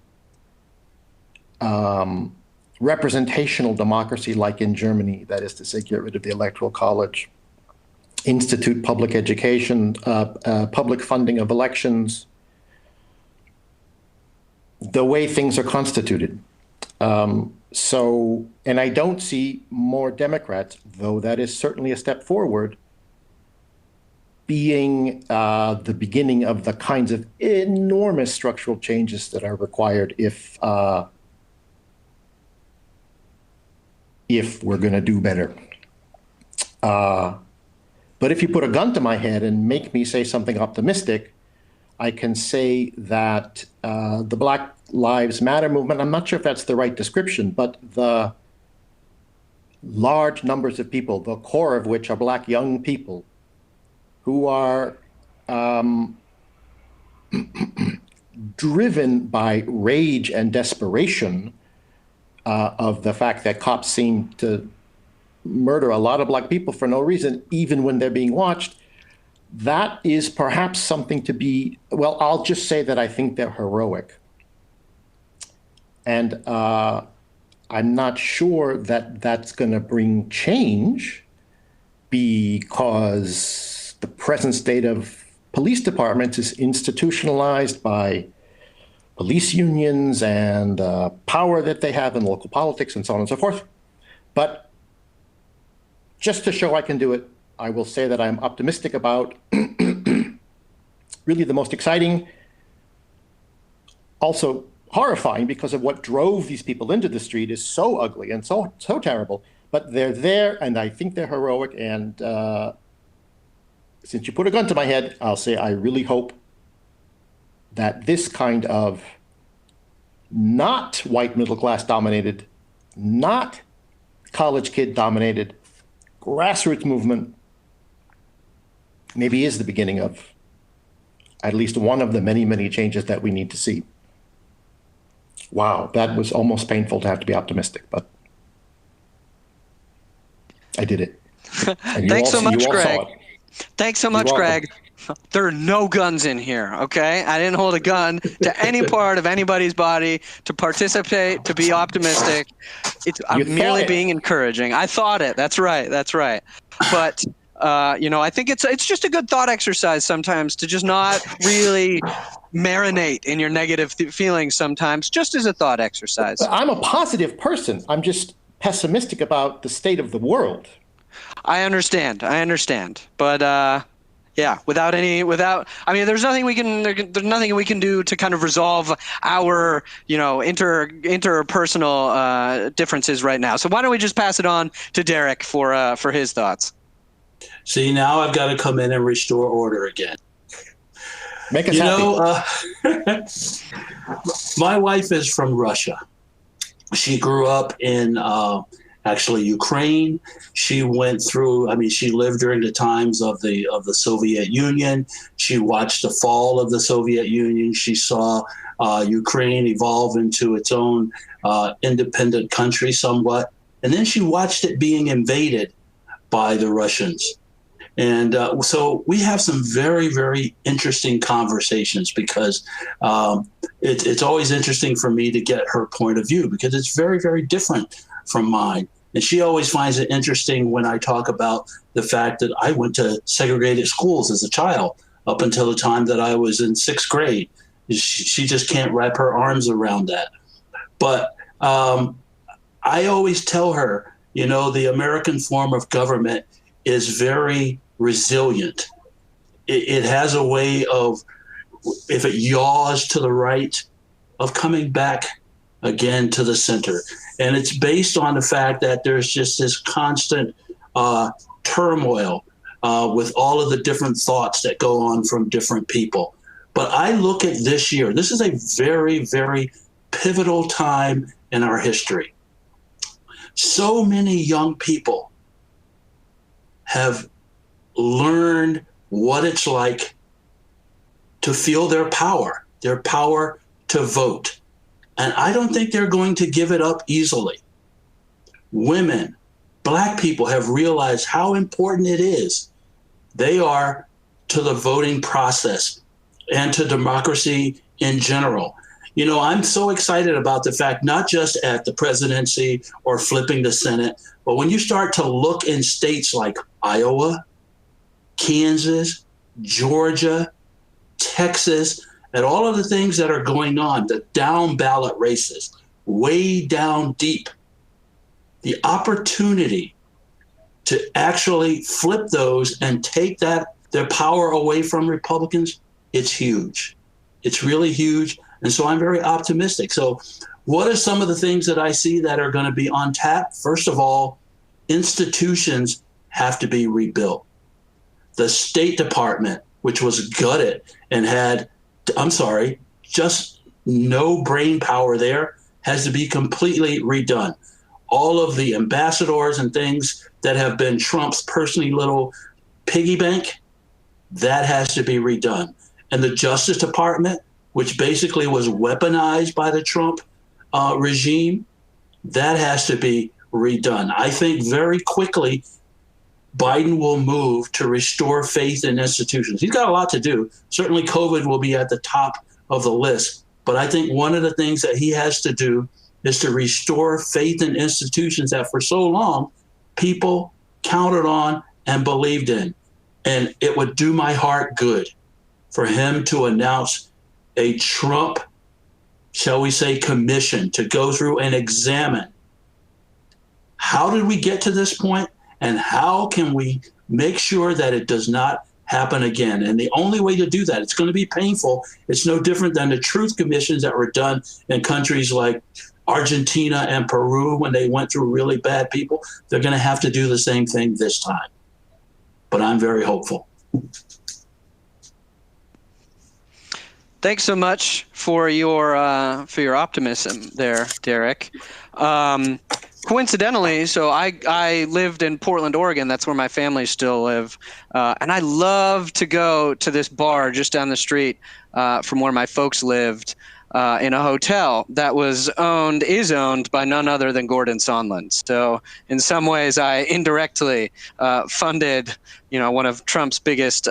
representational democracy like in Germany, that is to say, get rid of the Electoral College, institute public education, public funding of elections, the way things are constituted. And I don't see more Democrats, though that is certainly a step forward, being the beginning of the kinds of enormous structural changes that are required if we're going to do better. But if you put a gun to my head and make me say something optimistic, I can say that the Black Lives Matter movement, I'm not sure if that's the right description, but the large numbers of people, the core of which are Black young people, who are driven by rage and desperation of the fact that cops seem to murder a lot of Black people for no reason, even when they're being watched. That is perhaps something to be, well, I'll just say that I think they're heroic. And I'm not sure that that's going to bring change, because the present state of police departments is institutionalized by police unions and power that they have in local politics and so on and so forth. But just to show I can do it, I will say that I'm optimistic about really the most exciting, also horrifying, because of what drove these people into the street is so ugly and so terrible, but they're there and I think they're heroic. And since you put a gun to my head, I'll say I really hope that this kind of not white middle class dominated, not college kid dominated grassroots movement maybe is the beginning of at least one of the many, many changes that we need to see. Wow, that was almost painful to have to be optimistic, but I did it. And Thanks so much, you all Greg. saw it. Thanks so much, Greg. There are no guns in here, okay? I didn't hold a gun to any part of anybody's body to participate, to be optimistic. I'm merely being encouraging. I thought it. That's right. That's right. But, I think it's just a good thought exercise sometimes to just not really marinate in your negative feelings sometimes, just as a thought exercise. I'm a positive person. I'm just pessimistic about the state of the world. I understand. But, yeah, there's nothing we can do to kind of resolve our, interpersonal differences right now. So why don't we just pass it on to Derek for his thoughts? See, now I've got to come in and restore order again. Make us happy. My wife is from Russia. She grew up in actually Ukraine. She went through, she lived during the times of the Soviet Union. She watched the fall of the Soviet Union. She saw Ukraine evolve into its own independent country somewhat. And then she watched it being invaded by the Russians. And so we have some very, very interesting conversations because it's always interesting for me to get her point of view because it's very, very different from mine. And she always finds it interesting when I talk about the fact that I went to segregated schools as a child up until the time that I was in 6th grade. She just can't wrap her arms around that. But I always tell her, the American form of government is very resilient. It has a way of, if it yaws to the right, of coming back again to the center. And it's based on the fact that there's just this constant turmoil with all of the different thoughts that go on from different people. But I look at this year, this is a very, very pivotal time in our history. So many young people have learned what it's like to feel their power to vote. And I don't think they're going to give it up easily. Women, Black people have realized how important it is they are to the voting process and to democracy in general. I'm so excited about the fact, not just at the presidency or flipping the Senate, but when you start to look in states like Iowa, Kansas, Georgia, Texas, at all of the things that are going on, the down ballot races, way down deep, the opportunity to actually flip those and take their power away from Republicans, it's huge. It's really huge. And so I'm very optimistic. So what are some of the things that I see that are going to be on tap? First of all, institutions have to be rebuilt. The State Department, which was gutted and had, just no brain power there, has to be completely redone. All of the ambassadors and things that have been Trump's personally little piggy bank, that has to be redone. And the Justice Department, which basically was weaponized by the Trump regime, that has to be redone. I think very quickly Biden will move to restore faith in institutions. He's got a lot to do. Certainly COVID will be at the top of the list. But I think one of the things that he has to do is to restore faith in institutions that for so long people counted on and believed in. And it would do my heart good for him to announce a Trump, shall we say, commission to go through and examine how did we get to this point and how can we make sure that it does not happen again. And the only way to do that, it's going to be painful. It's no different than the truth commissions that were done in countries like Argentina and Peru when they went through really bad people. They're going to have to do the same thing this time. But I'm very hopeful. Thanks so much for your optimism there, Derek. Coincidentally, so I lived in Portland, Oregon. That's where my family still live. And I love to go to this bar just down the street from where my folks lived in a hotel that is owned by none other than Gordon Sondland. So in some ways, I indirectly funded, one of Trump's biggest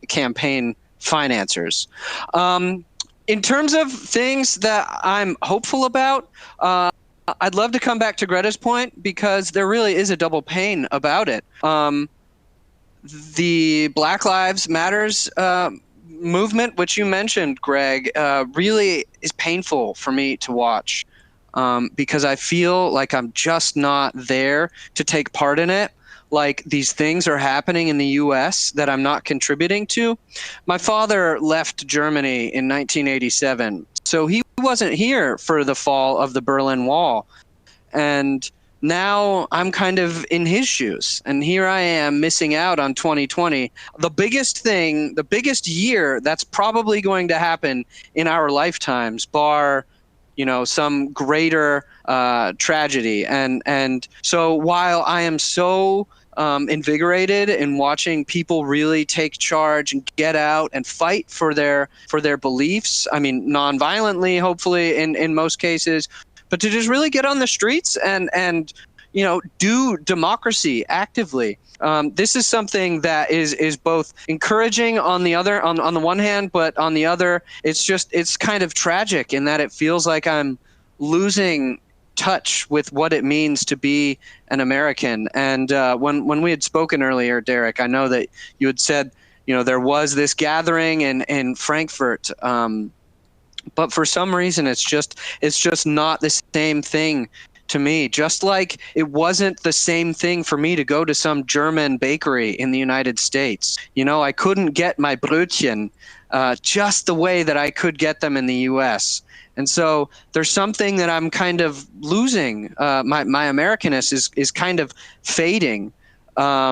campaign financiers. In terms of things that I'm hopeful about, I'd love to come back to Greta's point because there really is a double pain about it. The Black Lives Matters movement, which you mentioned, Greg, really is painful for me to watch because I feel like I'm just not there to take part in it. Like these things are happening in the U.S. that I'm not contributing to. My father left Germany in 1987, so he wasn't here for the fall of the Berlin Wall. And now I'm kind of in his shoes. And here I am missing out on 2020. The biggest year that's probably going to happen in our lifetimes, bar some greater tragedy. And so while I am so invigorated in watching people really take charge and get out and fight for their beliefs, I mean, non-violently, hopefully in most cases, but to just really get on the streets and do democracy actively. This is something that is both encouraging on the one hand, but on the other, it's kind of tragic in that it feels like I'm losing touch with what it means to be an American. And when we had spoken earlier, Derek, I know that you had said, there was this gathering in Frankfurt, but for some reason it's just not the same thing to me. Just like it wasn't the same thing for me to go to some German bakery in the United States. I couldn't get my Brötchen just the way that I could get them in the U.S. And so there's something that I'm kind of losing. My Americanness is kind of fading. I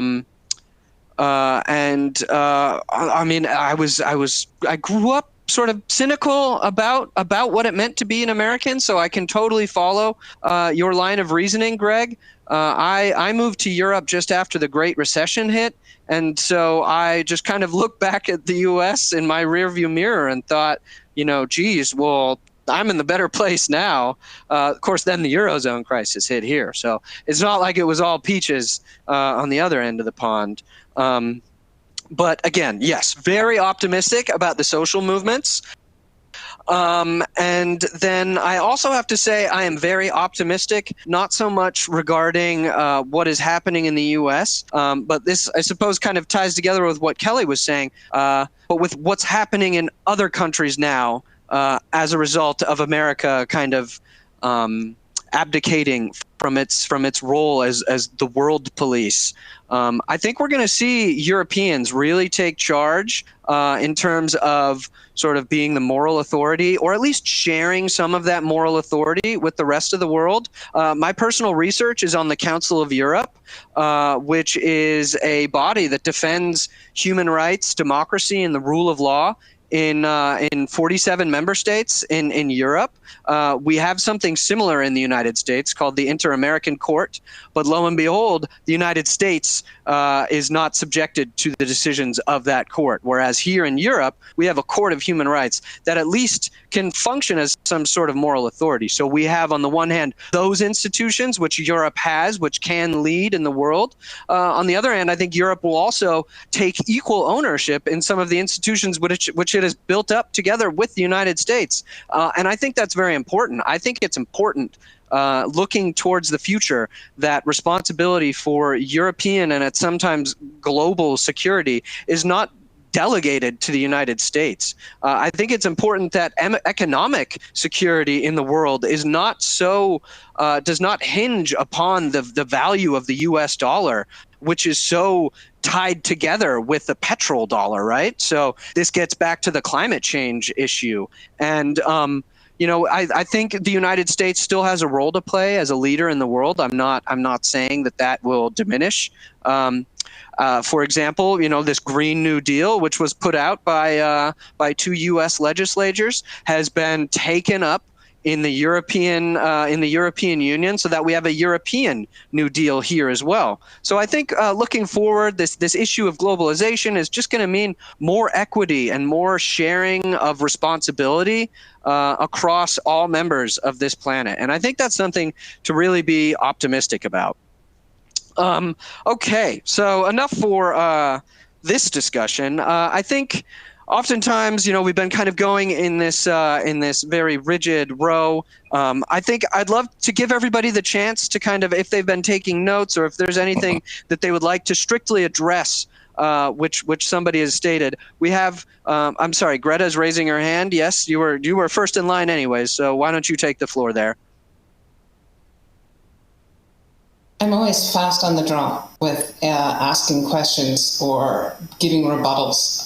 mean, I grew up sort of cynical about what it meant to be an American. So I can totally follow your line of reasoning, Greg. I moved to Europe just after the Great Recession hit. And so I just kind of looked back at the U.S. in my rearview mirror and thought, geez, well, I'm in the better place now. Of course, then the Eurozone crisis hit here. So it's not like it was all peaches on the other end of the pond. But again, yes, very optimistic about the social movements. And then I also have to say I am very optimistic, not so much regarding what is happening in the U.S., but this, I suppose, kind of ties together with what Kelley was saying, but with what's happening in other countries now as a result of America kind of abdicating from its role as the world police. I think we're going to see Europeans really take charge in terms of sort of being the moral authority, or at least sharing some of that moral authority with the rest of the world. My personal research is on the Council of Europe, which is a body that defends human rights, democracy, and the rule of law in 47 member states in Europe. We have something similar in the United States called the Inter-American Court, but lo and behold, the United States is not subjected to the decisions of that court, whereas here in Europe, we have a court of human rights that at least can function as some sort of moral authority. So we have, on the one hand, those institutions which Europe has, which can lead in the world. On the other hand, I think Europe will also take equal ownership in some of the institutions which it has built up together with the United States. And I think that's very important. I think it's important looking towards the future that responsibility for European and at sometimes global security is not delegated to the United States. I think it's important that economic security in the world is not so does not hinge upon the value of the U.S. dollar, which is so tied together with the petrodollar, right? So this gets back to the climate change issue. And I think the United States still has a role to play as a leader in the world. I'm not saying that will diminish. For example, this Green New Deal, which was put out by 2 U.S. legislators, has been taken up in the European Union, so that we have a European New Deal here as well. So I think looking forward, this issue of globalization is just going to mean more equity and more sharing of responsibility across all members of this planet. And I think that's something to really be optimistic about. Okay, so enough for this discussion. I think oftentimes, we've been kind of going in this very rigid row. I think I'd love to give everybody the chance to kind of, if they've been taking notes or if there's anything that they would like to strictly address, which somebody has stated. We have, I'm sorry, Greta's raising her hand. Yes, you were first in line anyways, so why don't you take the floor there? I'm always fast on the draw with asking questions or giving rebuttals.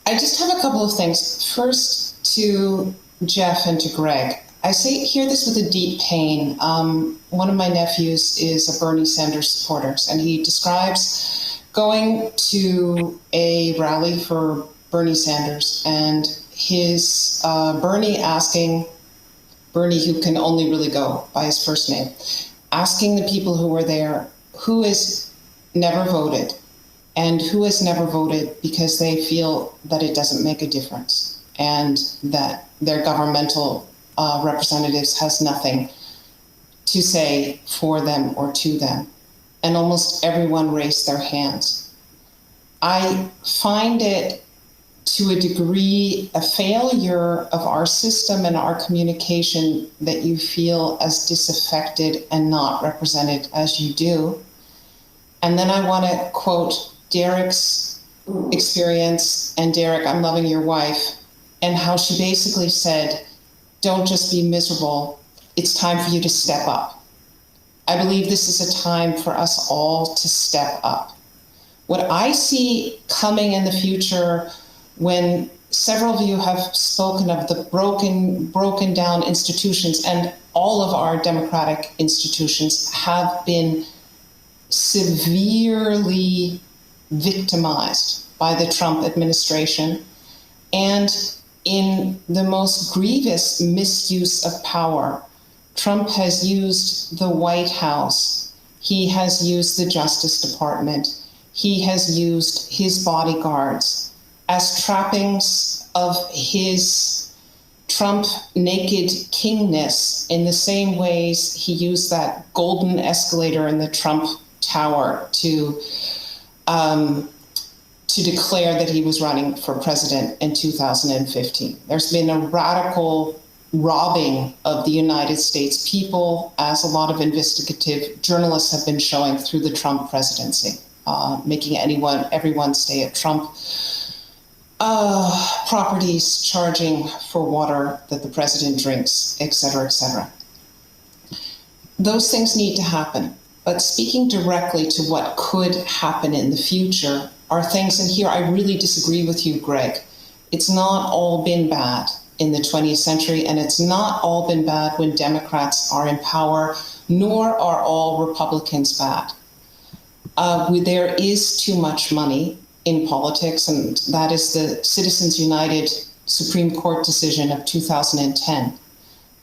I just have a couple of things. First, to Jeff and to Greg. I hear this with a deep pain. One of my nephews is a Bernie Sanders supporter, and he describes going to a rally for Bernie Sanders and his Bernie asking, Bernie, who can only really go by his first name, asking the people who were there who has never voted and who has never voted because they feel that it doesn't make a difference and that their governmental representatives has nothing to say for them or to them. And almost everyone raised their hands. I find it to a degree a failure of our system and our communication that you feel as disaffected and not represented as you do. And then I want to quote Derek's experience, and Derek, I'm loving your wife, and how she basically said, don't just be miserable, it's time for you to step up. I believe this is a time for us all to step up. What I see coming in the future, when several of you have spoken of the broken down institutions, and all of our democratic institutions have been severely victimized by the Trump administration, and in the most grievous misuse of power. Trump has used the White House, he has used the Justice Department, he has used his bodyguards as trappings of his Trump naked kingness in the same ways he used that golden escalator in the Trump Tower to declare that he was running for president in 2015. There's been a radical robbing of the United States people, as a lot of investigative journalists have been showing through the Trump presidency, making everyone stay at Trump properties, charging for water that the president drinks, et cetera, et cetera. Those things need to happen. But speaking directly to what could happen in the future are things, and here I really disagree with you, Greg. It's not all been bad in the 20th century, and it's not all been bad when Democrats are in power, nor are all Republicans bad. There is too much money in politics, and that is the Citizens United Supreme Court decision of 2010.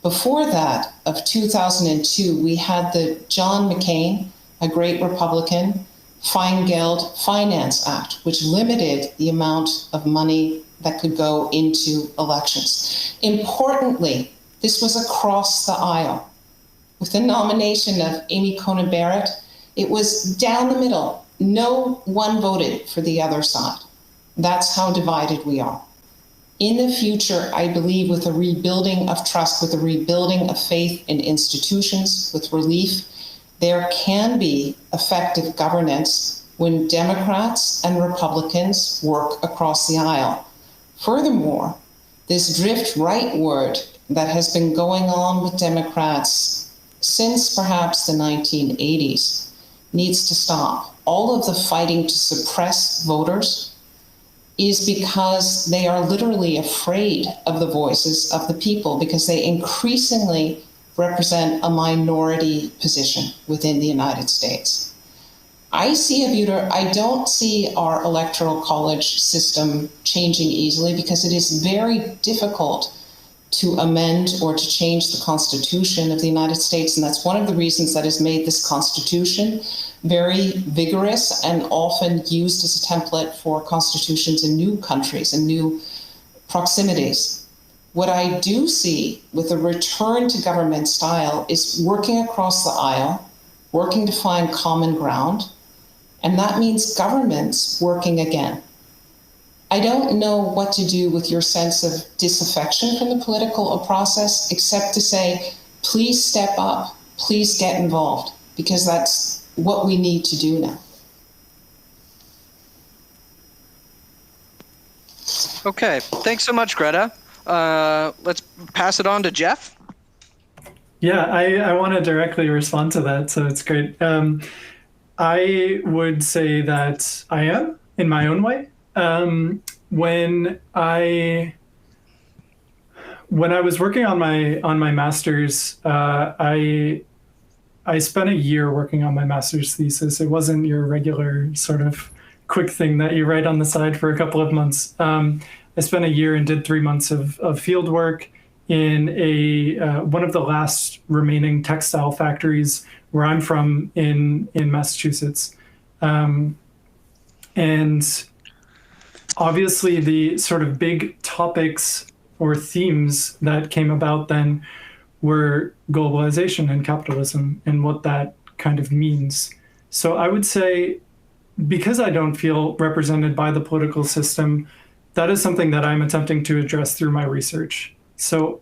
Before that, of 2002, we had the John McCain, a great Republican, Feingold Finance Act, which limited the amount of money that could go into elections. Importantly, this was across the aisle. With the nomination of Amy Coney Barrett, it was down the middle. No one voted for the other side. That's how divided we are. In the future, I believe with a rebuilding of trust, with a rebuilding of faith in institutions, with relief, there can be effective governance when Democrats and Republicans work across the aisle. Furthermore, this drift rightward that has been going on with Democrats since perhaps the 1980s needs to stop. All of the fighting to suppress voters is because they are literally afraid of the voices of the people, because they increasingly represent a minority position within the United States. I don't see our electoral college system changing easily, because it is very difficult to amend or to change the Constitution of the United States. And that's one of the reasons that has made this Constitution very vigorous and often used as a template for constitutions in new countries and new proximities. What I do see with a return to government style is working across the aisle, working to find common ground, and that means governments working again. I don't know what to do with your sense of disaffection from the political process, except to say, please step up, please get involved, because that's what we need to do now. Okay, thanks so much, Greta. Let's pass it on to Jeff. Yeah, I want to directly respond to that, so it's great. I would say that I am, in my own way. When I was working on my master's, I spent a year working on my master's thesis. It wasn't your regular sort of quick thing that you write on the side for a couple of months. I spent a year and did 3 months of field work in one of the last remaining textile factories where I'm from in Massachusetts. And obviously the sort of big topics or themes that came about then were globalization and capitalism and what that kind of means. So I would say, because I don't feel represented by the political system, that is something that I'm attempting to address through my research. So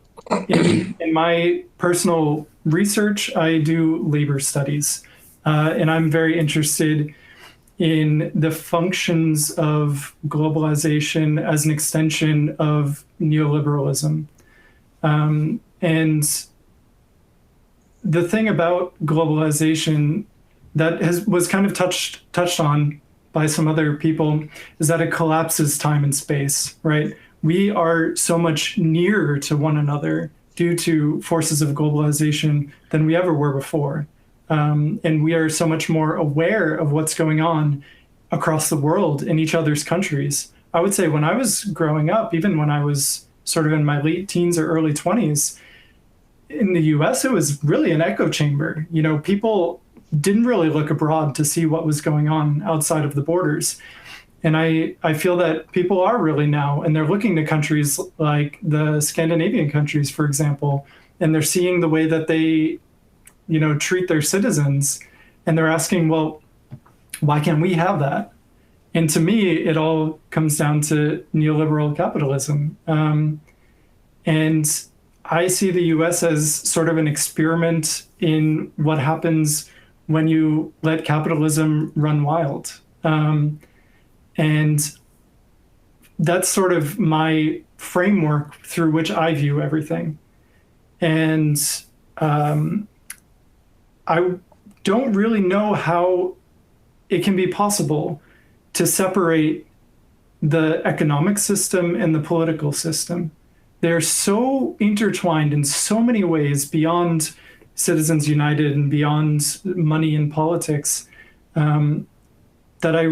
in my personal research, I do labor studies, and I'm very interested in the functions of globalization as an extension of neoliberalism. And the thing about globalization that was kind of touched on by some other people is that it collapses time and space, right? We are so much nearer to one another due to forces of globalization than we ever were before. And we are so much more aware of what's going on across the world in each other's countries. I would say when I was growing up, even when I was sort of in my late teens or early 20s, in the US, it was really an echo chamber. You know, people didn't really look abroad to see what was going on outside of the borders. And I feel that people are really now, and they're looking to countries like the Scandinavian countries, for example, and they're seeing the way that they, you know, treat their citizens. And they're asking, well, why can't we have that? And to me, it all comes down to neoliberal capitalism. And I see the US as sort of an experiment in what happens when you let capitalism run wild. And that's sort of my framework through which I view everything. And I don't really know how it can be possible to separate the economic system and the political system. They're so intertwined in so many ways beyond Citizens United and beyond money and politics, that I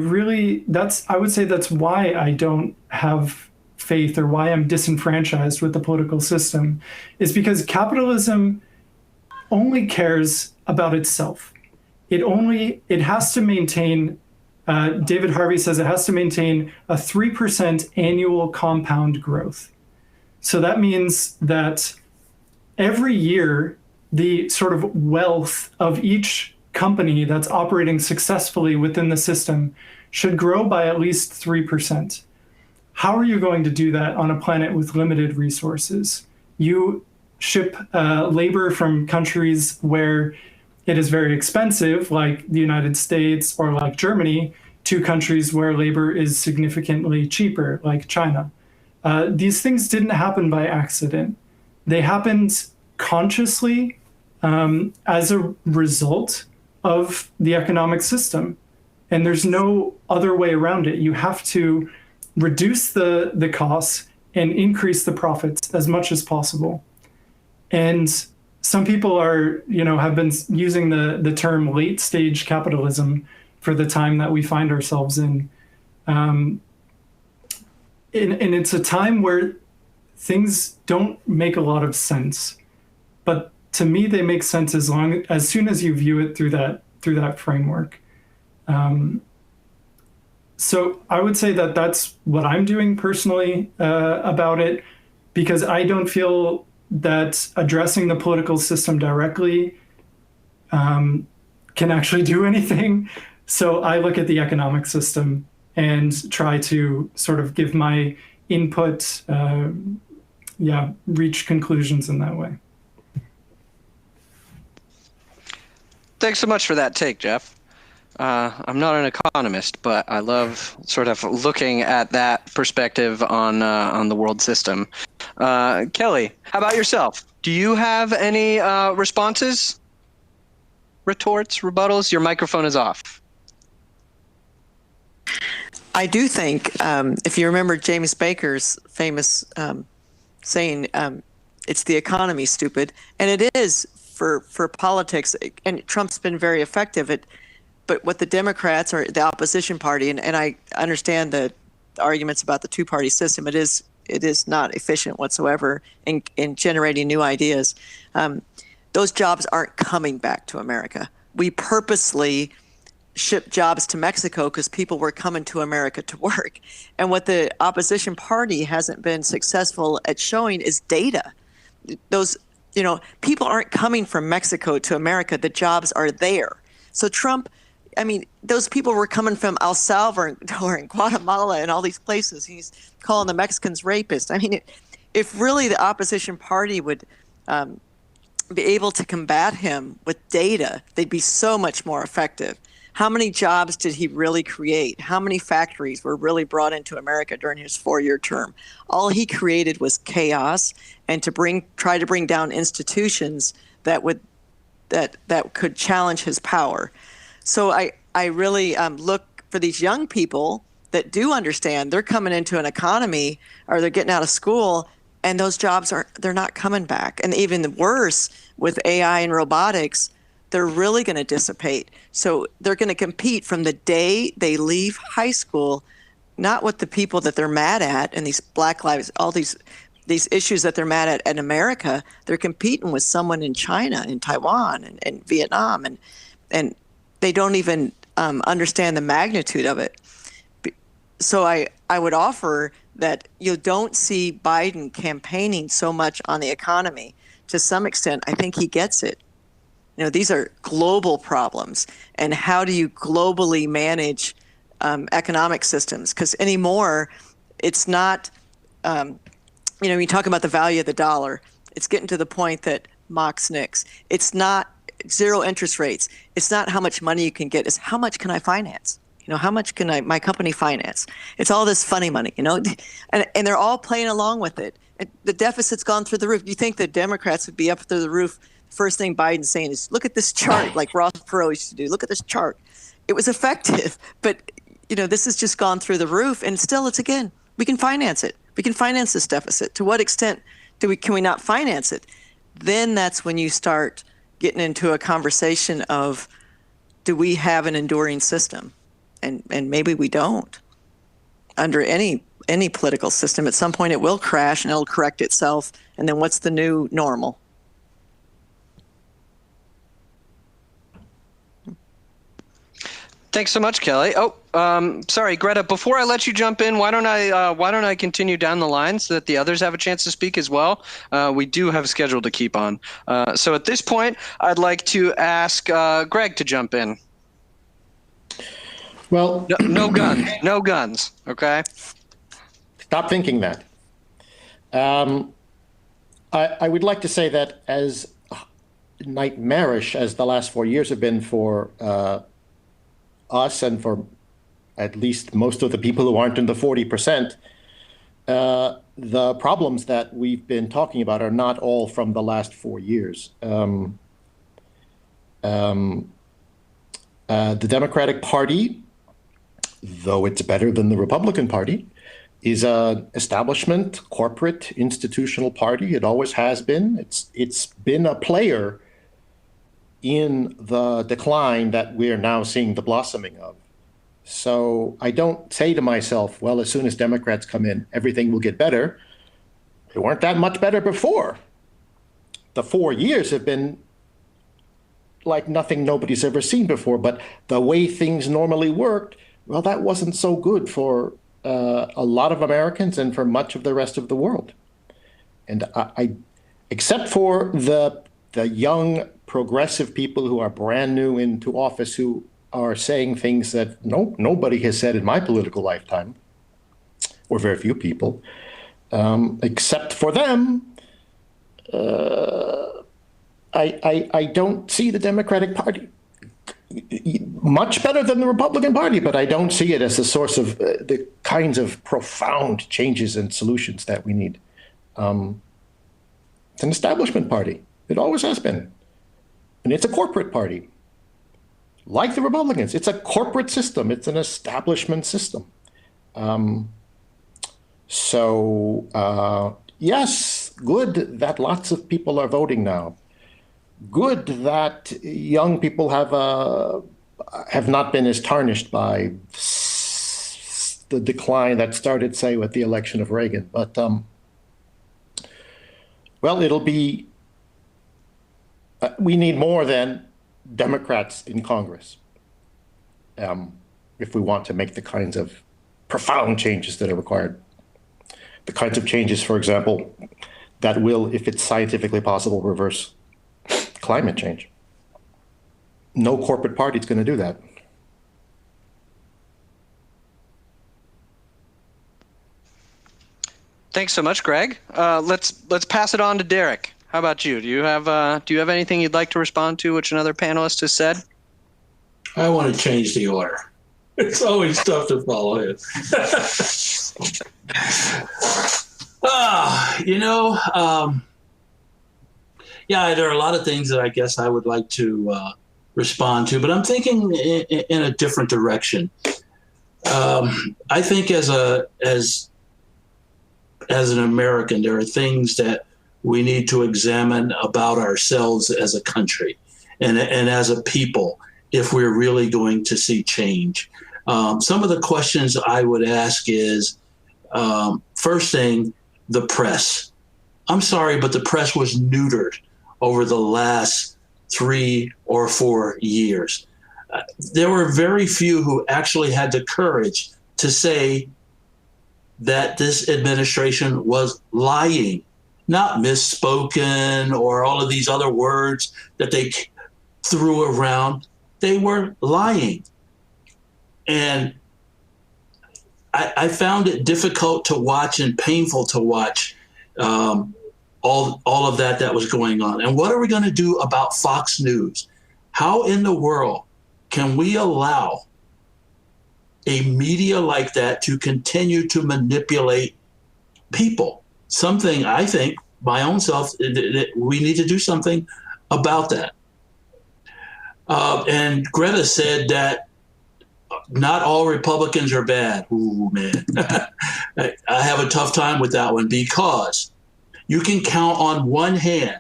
would say that's why I don't have faith, or why I'm disenfranchised with the political system, is because capitalism only cares about itself. It has to maintain, David Harvey says it has to maintain a 3% annual compound growth. So that means that every year, the sort of wealth of each company that's operating successfully within the system should grow by at least 3%. How are you going to do that on a planet with limited resources? You ship labor from countries where it is very expensive, like the United States or like Germany, to countries where labor is significantly cheaper, like China. These things didn't happen by accident. They happened consciously as a result of the economic system. And there's no other way around it. You have to reduce the costs and increase the profits as much as possible. And some people have been using the term late stage capitalism for the time that we find ourselves in. And it's a time where things don't make a lot of sense. But to me, they make sense as soon as you view it through that framework. So I would say that that's what I'm doing personally about it, because I don't feel that addressing the political system directly can actually do anything. So I look at the economic system and try to sort of give my input, reach conclusions in that way. Thanks so much for that take, Jeff. I'm not an economist, but I love sort of looking at that perspective on the world system. Kelley, how about yourself? Do you have any responses, retorts, rebuttals? Your microphone is off. I do think, if you remember James Baker's famous saying, it's the economy, stupid. And it is for politics, and Trump's been very effective at. But what the Democrats or the opposition party, and I understand the arguments about the two-party system, it is not efficient whatsoever in generating new ideas. Those jobs aren't coming back to America. We purposely shipped jobs to Mexico because people were coming to America to work. And what the opposition party hasn't been successful at showing is data. Those, people aren't coming from Mexico to America. The jobs are there. So Trump, those people were coming from El Salvador and Guatemala and all these places. He's calling the Mexicans rapists. If really the opposition party would be able to combat him with data, they'd be so much more effective. How many jobs did he really create? How many factories were really brought into America during his 4-year term? All he created was chaos and try to bring down institutions that could challenge his power. So I really look for these young people that do understand they're coming into an economy or they're getting out of school, and those jobs they're not coming back. And even worse, with AI and robotics, they're really going to dissipate. So they're going to compete from the day they leave high school, not with the people that they're mad at and these Black lives, all these issues that they're mad at in America. They're competing with someone in China, in Taiwan, and Vietnam, and they don't even understand the magnitude of it. So I would offer that you don't see Biden campaigning so much on the economy. To some extent, I think he gets it. These are global problems, and how do you globally manage economic systems? Because anymore, it's not, you talk about the value of the dollar. It's getting to the point that mocks Nix. It's not zero interest rates. It's not how much money you can get. It's how much can I finance? How much can my company finance? It's all this funny money, and they're all playing along with it. And the deficit's gone through the roof. You think the Democrats would be up through the roof? First thing Biden's saying is, look at this chart, like Ross Perot used to do. Look at this chart. It was effective, but this has just gone through the roof, and still, we can finance it. We can finance this deficit. To what extent can we not finance it? Then that's when you start getting into a conversation of, do we have an enduring system? And maybe we don't. Under any political system, at some point it will crash and it'll correct itself. And then what's the new normal? Thanks so much, Kelley. Oh, sorry, Greta. Before I let you jump in, why don't I continue down the line so that the others have a chance to speak as well? We do have a schedule to keep on. So at this point, I'd like to ask Greg to jump in. Well, no guns. Okay. Stop thinking that. I would like to say that as nightmarish as the last 4 years have been for us and for at least most of the people who aren't in the 40%, the problems that we've been talking about are not all from the last 4 years. The Democratic Party, though it's better than the Republican Party, is an establishment, corporate, institutional party. It always has been. It's been a player in the decline that we're now seeing the blossoming of. So I don't say to myself, well, as soon as Democrats come in, everything will get better. they weren't that much better before. The 4 years have been like nothing nobody's ever seen before, but the way things normally worked, well, that wasn't so good for a lot of Americans and for much of the rest of the world. And I except for the young progressive people who are brand new into office, who are saying things that nobody has said in my political lifetime, or very few people, except for them, I don't see the Democratic Party much better than the Republican Party, but I don't see it as a source of the kinds of profound changes and solutions that we need. It's an establishment party. It always has been. And it's a corporate party. Like the Republicans, it's a corporate system. It's an establishment system. Yes, good that lots of people are voting now. Good that young people have not been as tarnished by the decline that started, say, with the election of Reagan. But, well, it'll be, we need more than Democrats in Congress if we want to make the kinds of profound changes that are required. The kinds of changes, for example, that will, if it's scientifically possible, reverse climate change. No corporate party is going to do that. Thanks so much, Greg. Let's pass it on to Derek. How about you? Do you have anything you'd like to respond to which another panelist has said? I want to change the order. It's always tough to follow it. Yeah, there are a lot of things that I guess I would like to respond to, but I'm thinking in a different direction. I think as an American, there are things that we need to examine about ourselves as a country and as a people if we're really going to see change. Some of the questions I would ask is, first thing, the press. I'm sorry, but the press was neutered over the last 3 or 4 years. There were very few who actually had the courage to say that this administration was lying, not misspoken or all of these other words that they threw around. They were lying. And I found it difficult to watch and painful to watch all of that was going on. And what are we going to do about Fox News? How in the world can we allow a media like that to continue to manipulate people? Something, I think, my own self, we need to do something about that. And Greta said that not all Republicans are bad. Ooh, man. I have a tough time with that one because you can count on one hand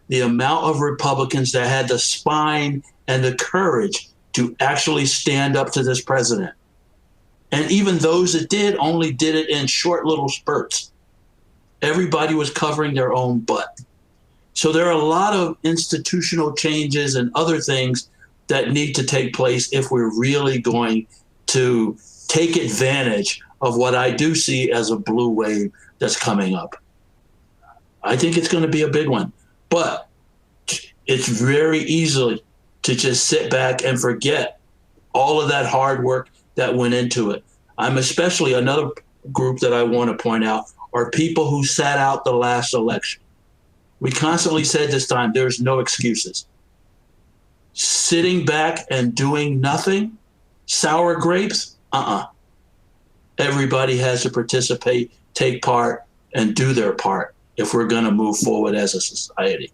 the amount of Republicans that had the spine and the courage to actually stand up to this president. And even those that did only did it in short little spurts. Everybody was covering their own butt. So there are a lot of institutional changes and other things that need to take place if we're really going to take advantage of what I do see as a blue wave that's coming up. I think it's going to be a big one, but it's very easy to just sit back and forget all of that hard work that went into it. I'm especially, another group that I want to point out are people who sat out the last election. We constantly said this time, there's no excuses. Sitting back and doing nothing, sour grapes, Everybody has to participate, take part, and do their part if we're going to move forward as a society.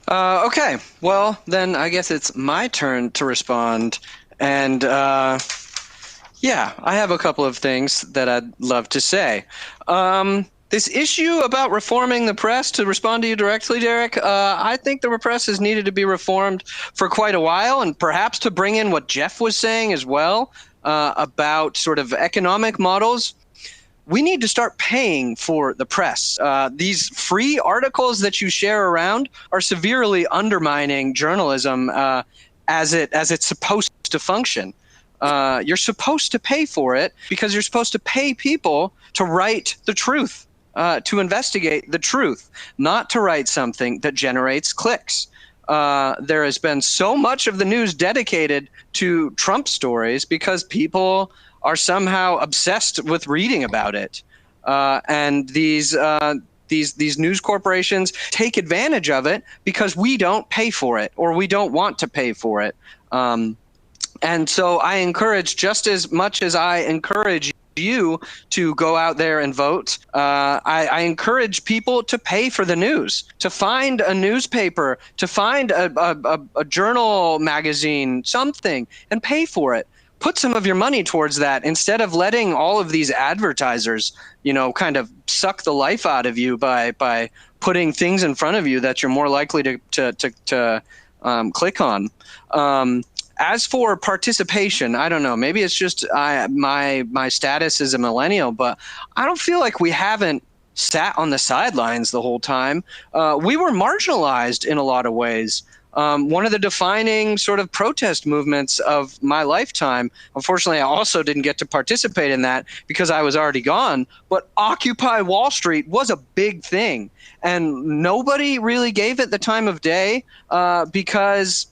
Okay, well, then I guess it's my turn to respond. And yeah, I have a couple of things that I'd love to say. This issue about reforming the press, to respond to you directly, Derek, I think the press has needed to be reformed for quite a while, and perhaps to bring in what Jeff was saying as well about sort of economic models. We need to start paying for the press. These free articles that you share around are severely undermining journalism as it's supposed to function. You're supposed to pay for it because you're supposed to pay people to write the truth. To investigate the truth, not to write something that generates clicks. There has been so much of the news dedicated to Trump stories because people are somehow obsessed with reading about it. And these news corporations take advantage of it because we don't pay for it, or we don't want to pay for it. And so I encourage, just as much as I encourage you to go out there and vote, I encourage people to pay for the news, to find a newspaper, to find a journal, magazine, something, and pay for it. Put some of your money towards that instead of letting all of these advertisers, kind of suck the life out of you by putting things in front of you that you're more likely to click on. As for participation, I don't know. Maybe it's just my status as a millennial, but I don't feel like we haven't sat on the sidelines the whole time. We were marginalized in a lot of ways. One of the defining sort of protest movements of my lifetime, unfortunately, I also didn't get to participate in that because I was already gone, but Occupy Wall Street was a big thing. And nobody really gave it the time of day because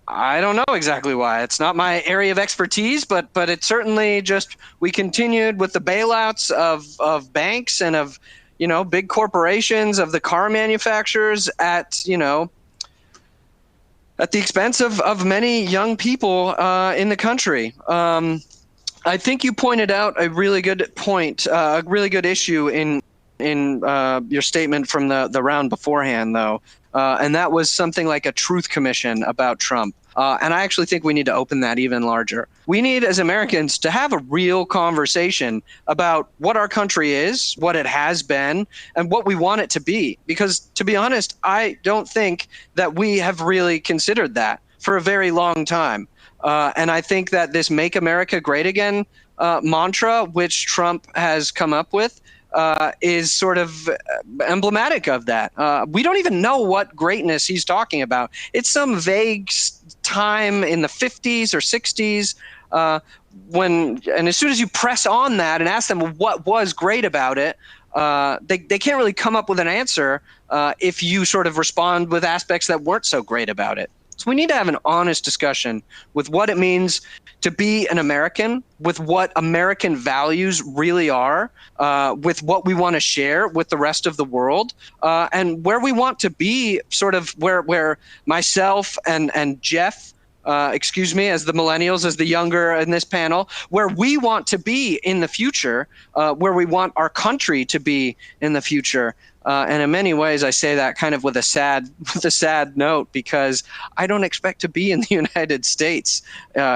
I don't know exactly why. It's not my area of expertise, but it certainly just, we continued with the bailouts of banks and of, big corporations, of the car manufacturers at the expense of many young people in the country. I think you pointed out a really good point, a really good issue in your statement from the round beforehand, though. And that was something like a truth commission about Trump. And I actually think we need to open that even larger. We need, as Americans, to have a real conversation about what our country is, what it has been, and what we want it to be. Because, to be honest, I don't think that we have really considered that for a very long time. And I think that this Make America Great Again mantra, which Trump has come up with, is sort of emblematic of that. We don't even know what greatness he's talking about. It's some vague time in the 50s or 60s and as soon as you press on that and ask them what was great about it, they can't really come up with an answer if you sort of respond with aspects that weren't so great about it. So we need to have an honest discussion with what it means to be an American, with what American values really are, with what we want to share with the rest of the world, and where we want to be, sort of where myself and Jeff, as the millennials, as the younger in this panel, where we want to be in the future, where we want our country to be in the future. And in many ways, I say that kind of with a sad note, because I don't expect to be in the United States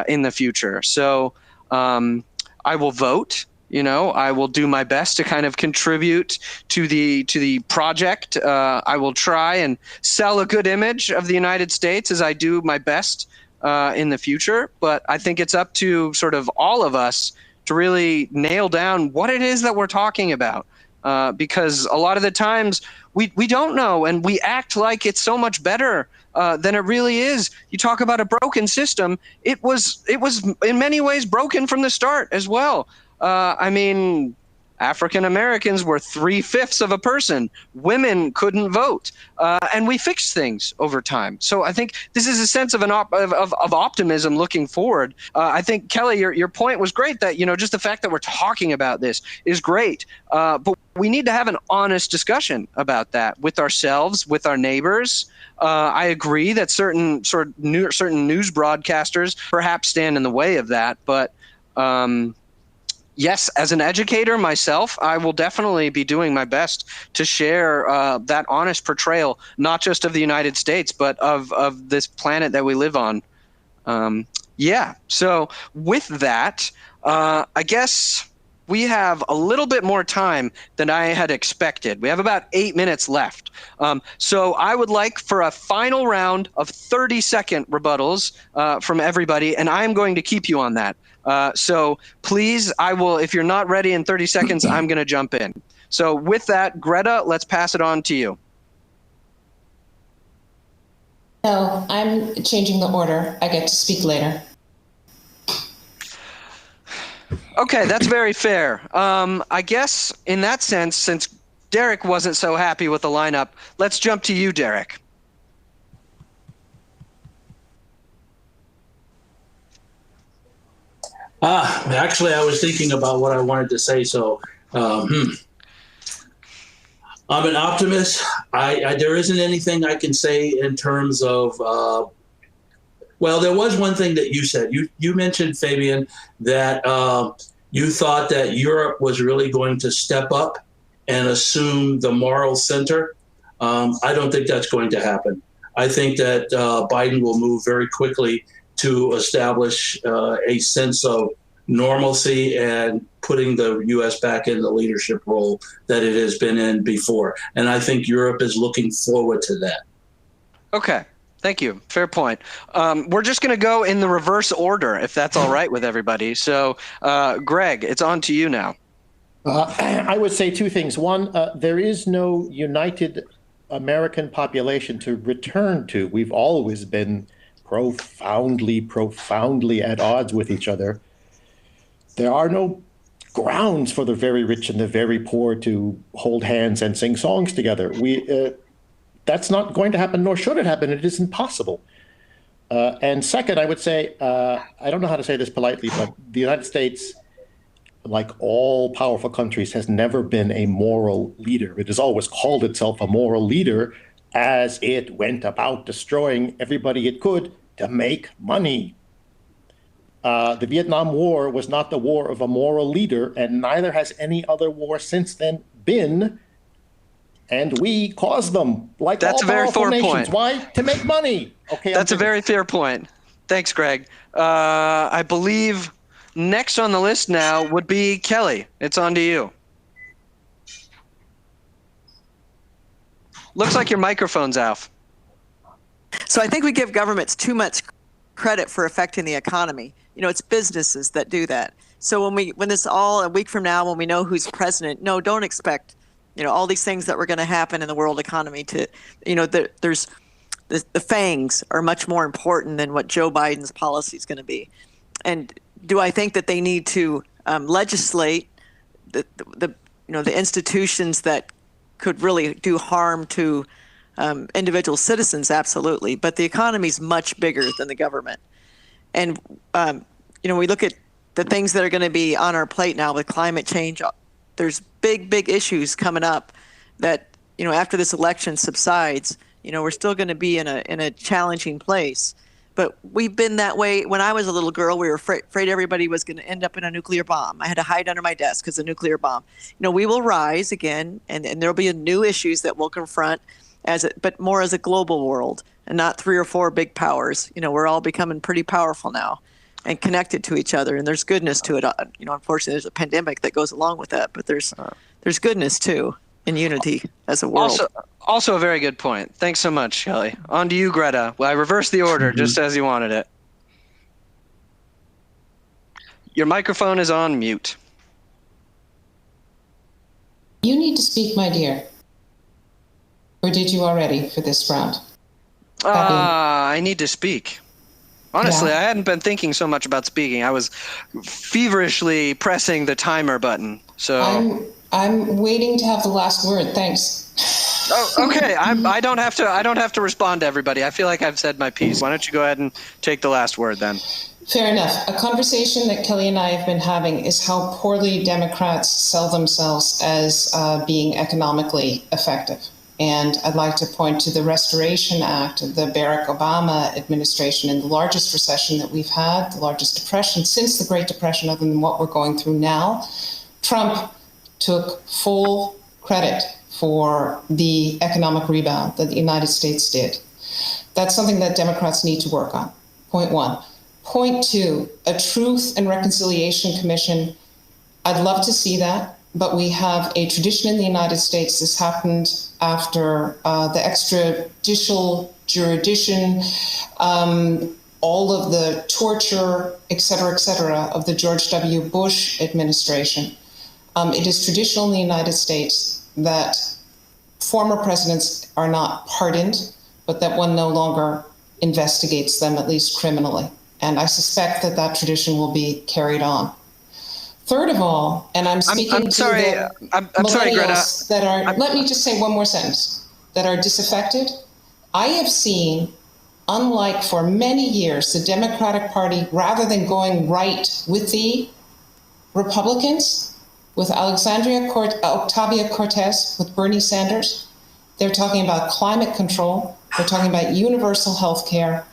in the future. So I will vote. I will do my best to kind of contribute to the project. I will try and sell a good image of the United States as I do my best in the future. But I think it's up to sort of all of us to really nail down what it is that we're talking about. Because a lot of the times we don't know, and we act like it's so much better than it really is. You talk about a broken system. It was in many ways broken from the start as well. African Americans were 3/5 of a person. Women couldn't vote, and we fixed things over time. So I think this is a sense of of optimism looking forward. I think, Kelley, your point was great. That just the fact that we're talking about this is great, but we need to have an honest discussion about that with ourselves, with our neighbors. I agree that certain news broadcasters perhaps stand in the way of that, but. Yes, as an educator myself, I will definitely be doing my best to share that honest portrayal, not just of the United States, but of this planet that we live on. So with that, I guess we have a little bit more time than I had expected. We have about 8 minutes left. So I would like for a final round of 30-second rebuttals from everybody, and I'm going to keep you on that. So please, if you're not ready in 30 seconds, I'm going to jump in. So with that, Greta, let's pass it on to you. No, I'm changing the order. I get to speak later. Okay, that's very fair. I guess in that sense, since Derek wasn't so happy with the lineup, let's jump to you, Derek. Actually, I was thinking about what I wanted to say, so I'm an optimist. There isn't anything I can say in terms of, well, there was one thing that you said. You mentioned, Fabian, that you thought that Europe was really going to step up and assume the moral center. I don't think that's going to happen. I think that Biden will move very quickly to establish a sense of normalcy and putting the U.S. back in the leadership role that it has been in before. And I think Europe is looking forward to that. Okay. Thank you. Fair point. We're just going to go in the reverse order, if that's all right with everybody. So, Greg, it's on to you now. I would say two things. One, there is no united American population to return to. We've always been profoundly at odds with each other. There are no grounds for the very rich and the very poor to hold hands and sing songs together. That's not going to happen, nor should it happen. It isn't possible. And second, I would say, I don't know how to say this politely, but the United States, like all powerful countries, has never been a moral leader. It has always called itself a moral leader as it went about destroying everybody it could to make money. The Vietnam War was not the war of a moral leader, and neither has any other war since then been. And we caused them, like all powerful nations. Why? To make money. Okay. That's a very fair point. Thanks, Greg. I believe next on the list now would be Kelley. It's on to you. Looks like your microphone's off. So I think we give governments too much credit for affecting the economy. You know, it's businesses that do that. So when this all a week from now, when we know who's president, no, don't expect, all these things that were going to happen in the world economy to, there's the fangs are much more important than what Joe Biden's policy is going to be. And do I think that they need to legislate the institutions that could really do harm to individual citizens? Absolutely. But the economy is much bigger than the government. And, we look at the things that are going to be on our plate now with climate change. There's big issues coming up that, after this election subsides, we're still going to be in a challenging place. But we've been that way. When I was a little girl, we were afraid everybody was going to end up in a nuclear bomb. I had to hide under my desk because of a nuclear bomb. We will rise again, and there'll be new issues that we'll confront but more as a global world and not 3 or 4 big powers. We're all becoming pretty powerful now and connected to each other, and there's goodness to it. Unfortunately, there's a pandemic that goes along with that, but there's goodness too in unity as a world. Also a very good point. Thanks so much, Kelley. On to you, Greta. Well, I reversed the order just as you wanted it. Your microphone is on mute. You need to speak, my dear. Or did you already for this round? I need to speak. Honestly, Yeah. I hadn't been thinking so much about speaking. I was feverishly pressing the timer button. So I'm waiting to have the last word. Thanks. Oh, okay. I don't have to respond to everybody. I feel like I've said my piece. Why don't you go ahead and take the last word then? Fair enough. A conversation that Kelley and I have been having is how poorly Democrats sell themselves as being economically effective. And I'd like to point to the Restoration Act of the Barack Obama administration in the largest recession that we've had, the largest depression since the Great Depression, other than what we're going through now. Trump took full credit for the economic rebound that the United States did. That's something that Democrats need to work on, point one. Point two, a Truth and Reconciliation Commission I'd love to see that, but we have a tradition in the United States. This happened after the extrajudicial jurisdiction, all of the torture, et cetera, of the George W. Bush administration. It is traditional in the United States that former presidents are not pardoned, but that one no longer investigates them, at least criminally. And I suspect that that tradition will be carried on. Third of all, and I'm speaking I'm sorry, to the I'm sorry, Greta. that are, let me just say one more sentence, that are disaffected. I have seen, unlike for many years, the Democratic Party, rather than going right with the Republicans, with Octavia Cortez, with Bernie Sanders, they're talking about climate control, they're talking about universal health care,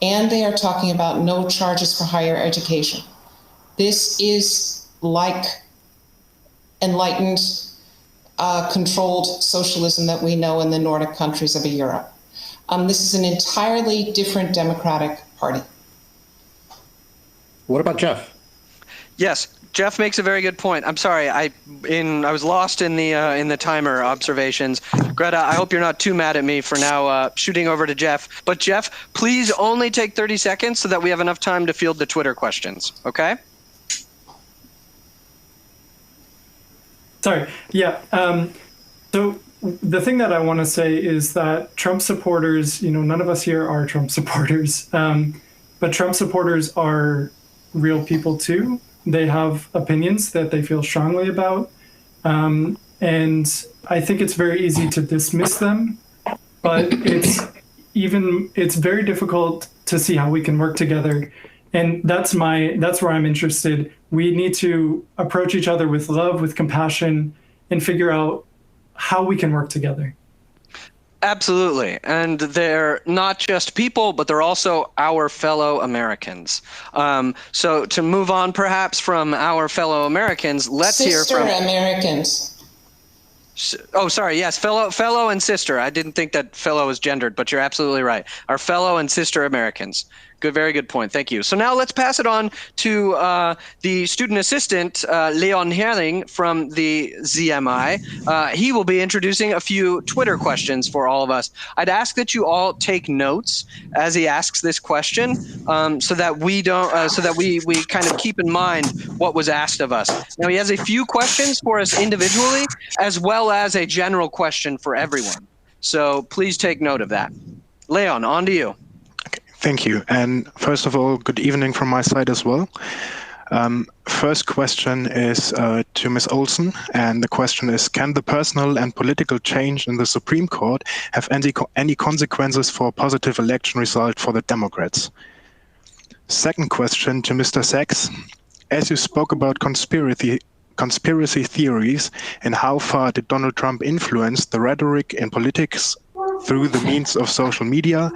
and they are talking about no charges for higher education. This is like enlightened, controlled socialism that we know in the Nordic countries of Europe. This is an entirely different Democratic Party. What about Jeff? Yes, Jeff makes a very good point. I'm sorry, I was lost in the timer observations. Greta, I hope you're not too mad at me for now shooting over to Jeff. But Jeff, please only take 30 seconds so that we have enough time to field the Twitter questions. Okay? Sorry. Yeah. So the thing that I want to say is that Trump supporters, none of us here are Trump supporters, but Trump supporters are real people too. They have opinions that they feel strongly about. And I think it's very easy to dismiss them, but it's very difficult to see how we can work together. And that's where I'm interested. We need to approach each other with love, with compassion, and figure out how we can work together. Absolutely. And they're not just people, but they're also our fellow Americans. So to move on perhaps from our fellow Americans, let's hear from... Sister Americans. Oh, sorry. Yes, fellow and sister. I didn't think that fellow was gendered, but you're absolutely right. Our fellow and sister Americans. Good, very good point. Thank you. So now let's pass it on to the student assistant, Leon Herling from the ZMI. He will be introducing a few Twitter questions for all of us. I'd ask that you all take notes as he asks this question, so that we kind of keep in mind what was asked of us. Now he has a few questions for us individually, as well as a general question for everyone. So please take note of that. Leon, on to you. Thank you. And first of all, good evening from my side as well. First question is to Ms. Olson, and the question is, can the personal and political change in the Supreme Court have any consequences for a positive election result for the Democrats? Second question to Mr. Sachs. As you spoke about conspiracy theories and how far did Donald Trump influence the rhetoric in politics through the means of social media,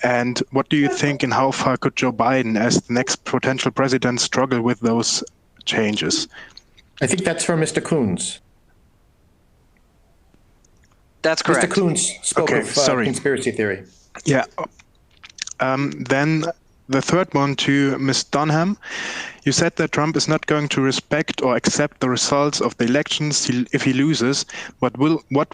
and what do you think and how far could Joe Biden as the next potential president struggle with those changes? I think that's for Mr. Coons. That's correct. Mr. Coons spoke of conspiracy theory. Yeah. Then the third one to Ms. Donham. You said that Trump is not going to respect or accept the results of the elections if he loses. What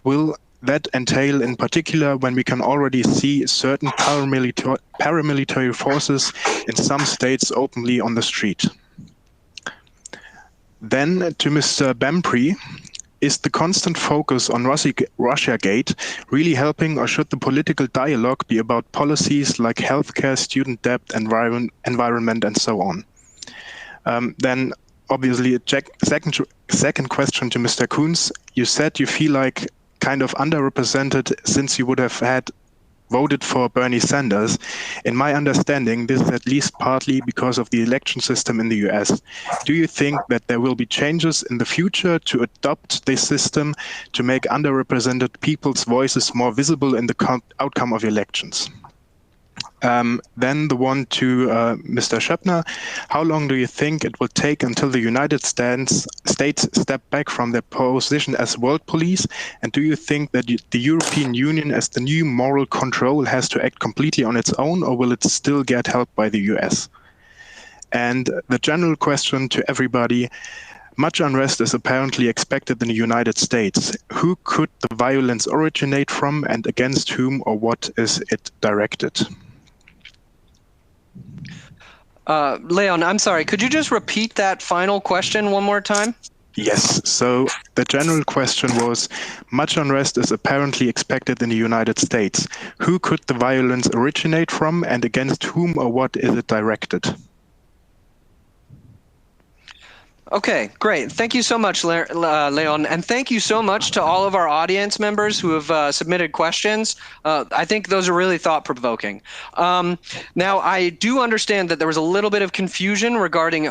will that entail in particular when we can already see certain paramilitary forces in some states openly on the street? Then to Mr. Bembry, is the constant focus on Russiagate really helping, or should the political dialogue be about policies like healthcare, student debt, environment, and so on? Then obviously a second question to Mr. Coons. You said you feel like kind of underrepresented since you would have had voted for Bernie Sanders. In my understanding, this is at least partly because of the election system in the US. Do you think that there will be changes in the future to adopt this system to make underrepresented people's voices more visible in the outcome of elections? Then the one to Mr. Schöppner. How long do you think it will take until the United States step back from their position as world police? And do you think that the European Union as the new moral control has to act completely on its own, or will it still get help by the US? And the general question to everybody, Much unrest is apparently expected in the United States. Who could the violence originate from, and against whom or what is it directed? Leon, I'm sorry, could you just repeat that final question one more time? Yes, so the general question was, much unrest is apparently expected in the United States. Who could the violence originate from, and against whom or what is it directed? Okay, great. Thank you so much, Leon. And thank you so much to all of our audience members who have submitted questions. I think those are really thought-provoking. Now, I do understand that there was a little bit of confusion regarding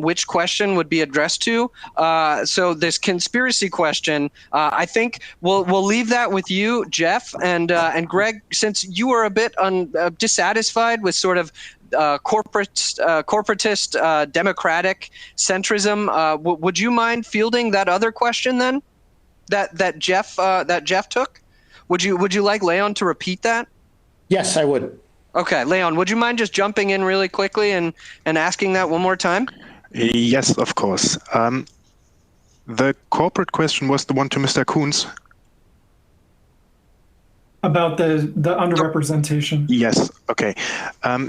which question would be addressed to. So this conspiracy question, I think we'll leave that with you, Jeff. And Greg, since you were a bit dissatisfied with sort of corporatist democratic centrism, would you mind fielding that other question then that Jeff took? Would you like Leon to repeat that? Yes, I would. Okay, Leon, would you mind just jumping in really quickly and asking that one more time? Yes, of course. The corporate question was the one to Mr. Coons. About the underrepresentation. Yes. Okay.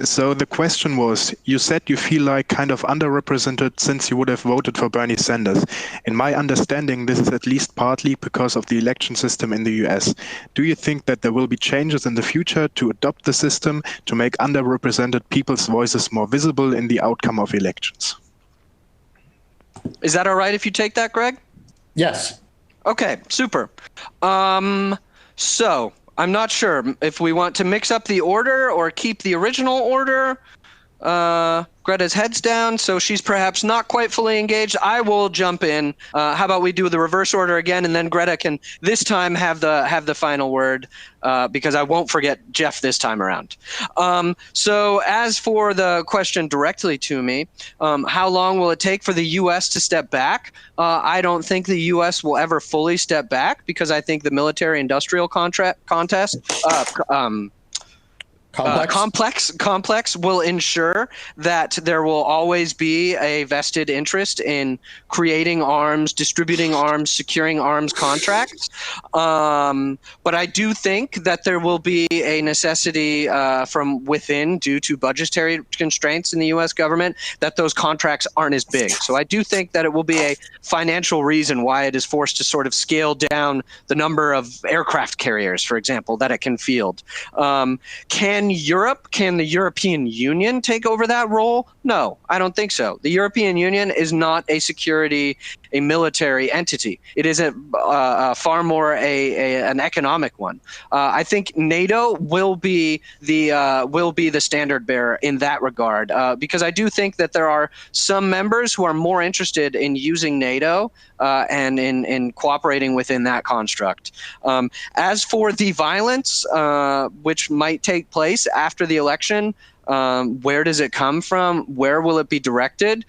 So the question was, you said you feel like kind of underrepresented since you would have voted for Bernie Sanders. In my understanding, this is at least partly because of the election system in the US. Do you think that there will be changes in the future to adopt the system to make underrepresented people's voices more visible in the outcome of elections? Is that all right if you take that, Greg? Yes. Okay, super. So I'm not sure if we want to mix up the order or keep the original order. Greta's head's down, so she's perhaps not quite fully engaged. I will jump in. How about we do the reverse order again, and then Greta can this time have the final word, because I won't forget Jeff this time around. So as for the question directly to me, how long will it take for the U.S. to step back? I don't think the U.S. will ever fully step back, because I think the military-industrial complex will ensure that there will always be a vested interest in creating arms, distributing arms, securing arms contracts. But I do think that there will be a necessity from within, due to budgetary constraints in the U.S. government, that those contracts aren't as big. So I do think that it will be a financial reason why it is forced to sort of scale down the number of aircraft carriers, for example, that it can field. Can the European Union take over that role? No, I don't think so. The European Union is not a military entity. It is far more an economic one. I think NATO will be the standard bearer in that regard, because I do think that there are some members who are more interested in using NATO and in cooperating within that construct. As for the violence, which might take place after the election, where does it come from? Where will it be directed?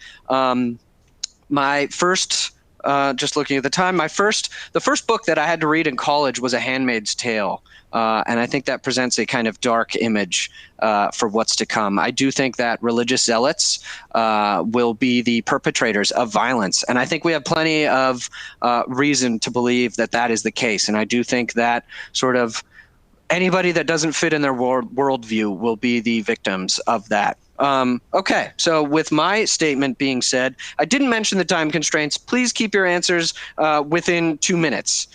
My first, just looking at the time, the first book that I had to read in college was A Handmaid's Tale. And I think that presents a kind of dark image for what's to come. I do think that religious zealots will be the perpetrators of violence. And I think we have plenty of reason to believe that that is the case. And I do think that sort of anybody that doesn't fit in their worldview will be the victims of that. Okay, so with my statement being said, I didn't mention the time constraints. Please keep your answers within 2 minutes.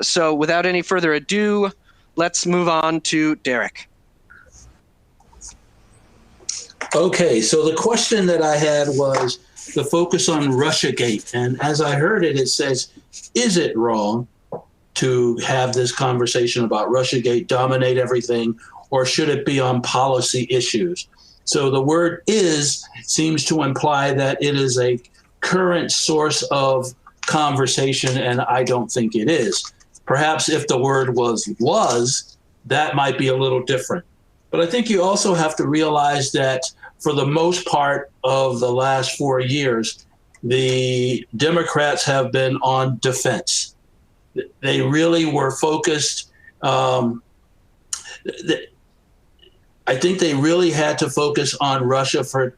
So without any further ado, let's move on to Derek. Okay, so the question that I had was the focus on Russiagate. And as I heard it, it says, is it wrong to have this conversation about Russiagate dominate everything, or should it be on policy issues? So the word is seems to imply that it is a current source of conversation, and I don't think it is. Perhaps if the word was, that might be a little different. But I think you also have to realize that for the most part of the last 4 years, the Democrats have been on defense. They really were focused. I think they really had to focus on Russia for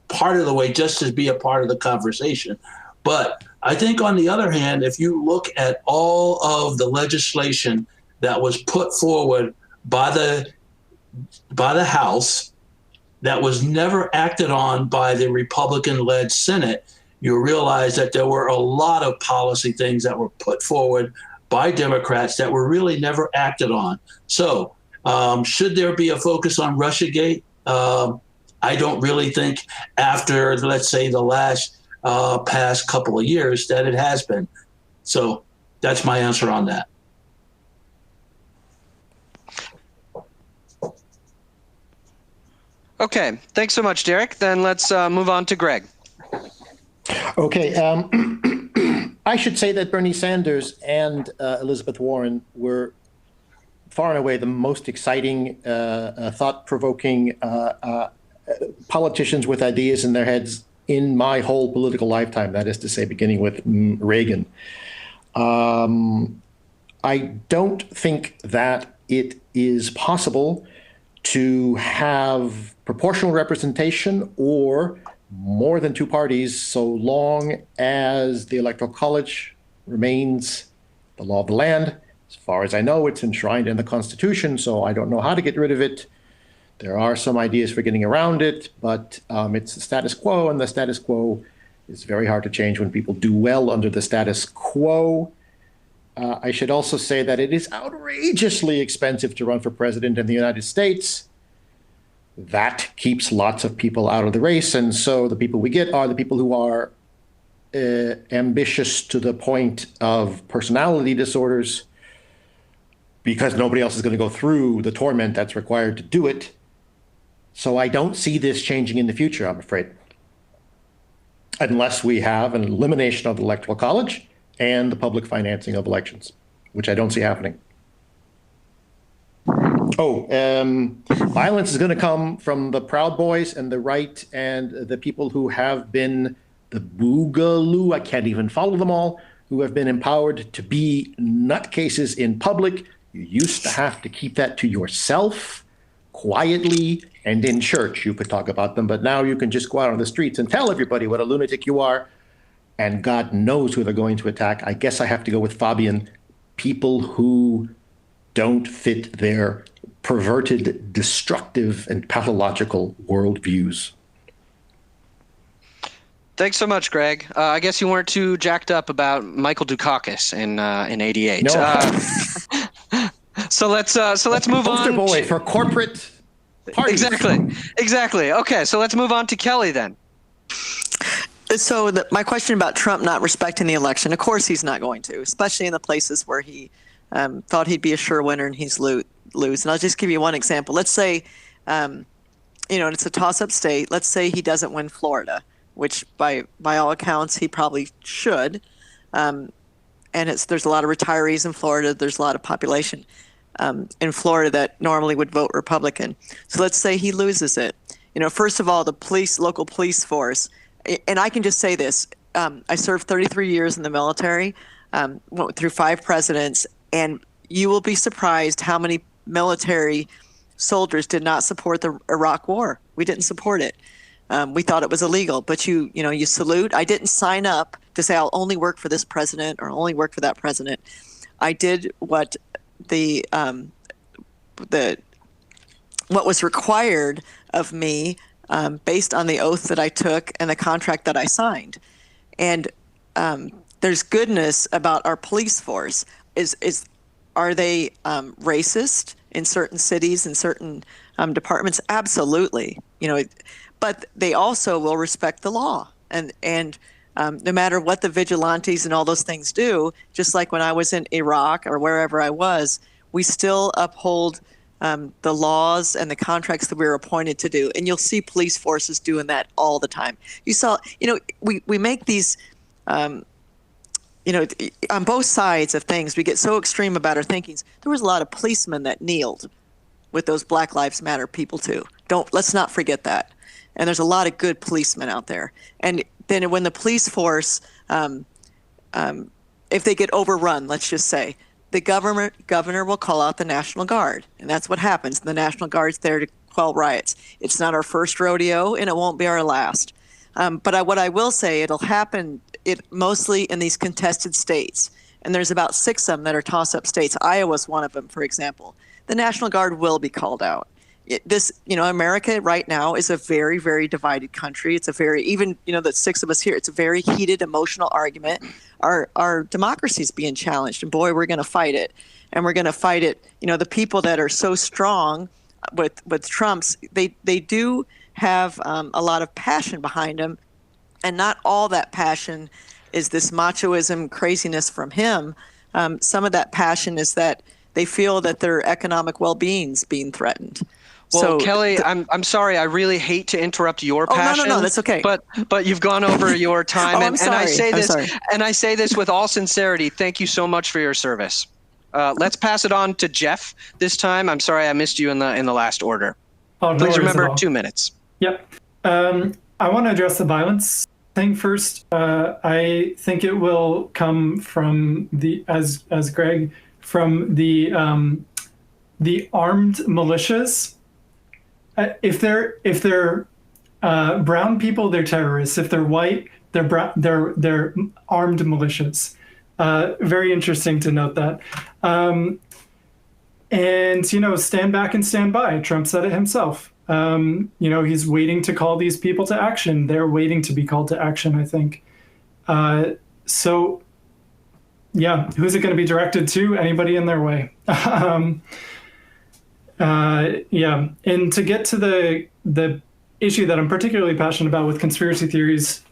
part of the way, just to be a part of the conversation. But I think on the other hand, if you look at all of the legislation that was put forward by the House that was never acted on by the Republican-led Senate, you realize that there were a lot of policy things that were put forward by Democrats that were really never acted on. So should there be a focus on Russiagate? I don't really think after, let's say, the last past couple of years that it has been. So that's my answer on that. Okay, thanks so much, Derek. Then let's move on to Greg. Okay, I should say that Bernie Sanders and Elizabeth Warren were far and away the most exciting, thought-provoking politicians with ideas in their heads in my whole political lifetime, that is to say, beginning with Reagan. I don't think that it is possible to have proportional representation or more than two parties so long as the Electoral College remains the law of the land. As far as I know, it's enshrined in the Constitution, so I don't know how to get rid of it. There are some ideas for getting around it, but it's the status quo, and the status quo is very hard to change when people do well under the status quo. I should also say that it is outrageously expensive to run for president in the United States. That keeps lots of people out of the race, and so the people we get are the people who are ambitious to the point of personality disorders, because nobody else is going to go through the torment that's required to do it. So I don't see this changing in the future, I'm afraid, unless we have an elimination of the Electoral College and the public financing of elections, which I don't see happening. Violence is going to come from the Proud Boys and the right and the people who have been the boogaloo, I can't even follow them all, who have been empowered to be nutcases in public. You used to have to keep that to yourself, quietly, and in church you could talk about them, but now you can just go out on the streets and tell everybody what a lunatic you are, and God knows who they're going to attack. I guess I have to go with Fabian, people who don't fit their perverted, destructive, and pathological worldviews. Thanks so much, Greg. I guess you weren't too jacked up about Michael Dukakis in '88. No. So let's move on. Poster boy for corporate parties. Exactly. Okay, so let's move on to Kelley then. So my question about Trump not respecting the election, of course he's not going to, especially in the places where he thought he'd be a sure winner and he's lose. And I'll just give you one example. Let's say, and it's a toss-up state. Let's say he doesn't win Florida, which by all accounts he probably should. And there's a lot of retirees in Florida. There's a lot of population in Florida that normally would vote Republican. So let's say he loses it. First of all, the local police force, and I can just say this, I served 33 years in the military, went through 5 presidents, and you will be surprised how many military soldiers did not support the Iraq War. We didn't support it. We thought it was illegal, but you salute. I didn't sign up to say I'll only work for this president or only work for that president. I did what what was required of me based on the oath that I took and the contract that I signed. And there's goodness about our police force. Are they racist in certain cities and certain departments? Absolutely. But they also will respect the law. And no matter what the vigilantes and all those things do, just like when I was in Iraq or wherever I was, we still uphold the laws and the contracts that we were appointed to do. And you'll see police forces doing that all the time. You saw, we make these, on both sides of things, we get so extreme about our thinkings. There was a lot of policemen that kneeled with those Black Lives Matter people too. Let's not forget that. And there's a lot of good policemen out there. And then when the police force, if they get overrun, let's just say, the governor will call out the National Guard. And that's what happens. The National Guard's there to quell riots. It's not our first rodeo, and it won't be our last. But what I will say, it'll happen it mostly in these contested states, and there's about 6 of them that are toss-up states. Iowa's one of them, for example. The National Guard will be called out. America right now is a very, very divided country. It's a very, even, the 6 of us here, it's a very heated, emotional argument. Our democracy is being challenged, and boy, we're going to fight it. And we're going to fight it. The people that are so strong with Trump's, they do have a lot of passion behind them, and not all that passion is this machoism craziness from him. Some of that passion is that they feel that their economic well-being's being threatened. Well, So Kelley, I'm sorry. I really hate to interrupt your passion. No, that's okay. But you've gone over your time, I'm sorry. and I say this with all sincerity. Thank you so much for your service. Let's pass it on to Jeff this time. I'm sorry I missed you in the last order. Oh, no Please worries remember at all. 2 minutes. Yep. I want to address the violence thing first. I think it will come from as Greg, from the armed militias. If they're brown people, they're terrorists. If they're white, they're armed militias. Very interesting to note that. And stand back and stand by. Trump said it himself. He's waiting to call these people to action. They're waiting to be called to action, I think. So, yeah, who's it going to be directed to? Anybody in their way. Yeah, and to get to the issue that I'm particularly passionate about with conspiracy theories,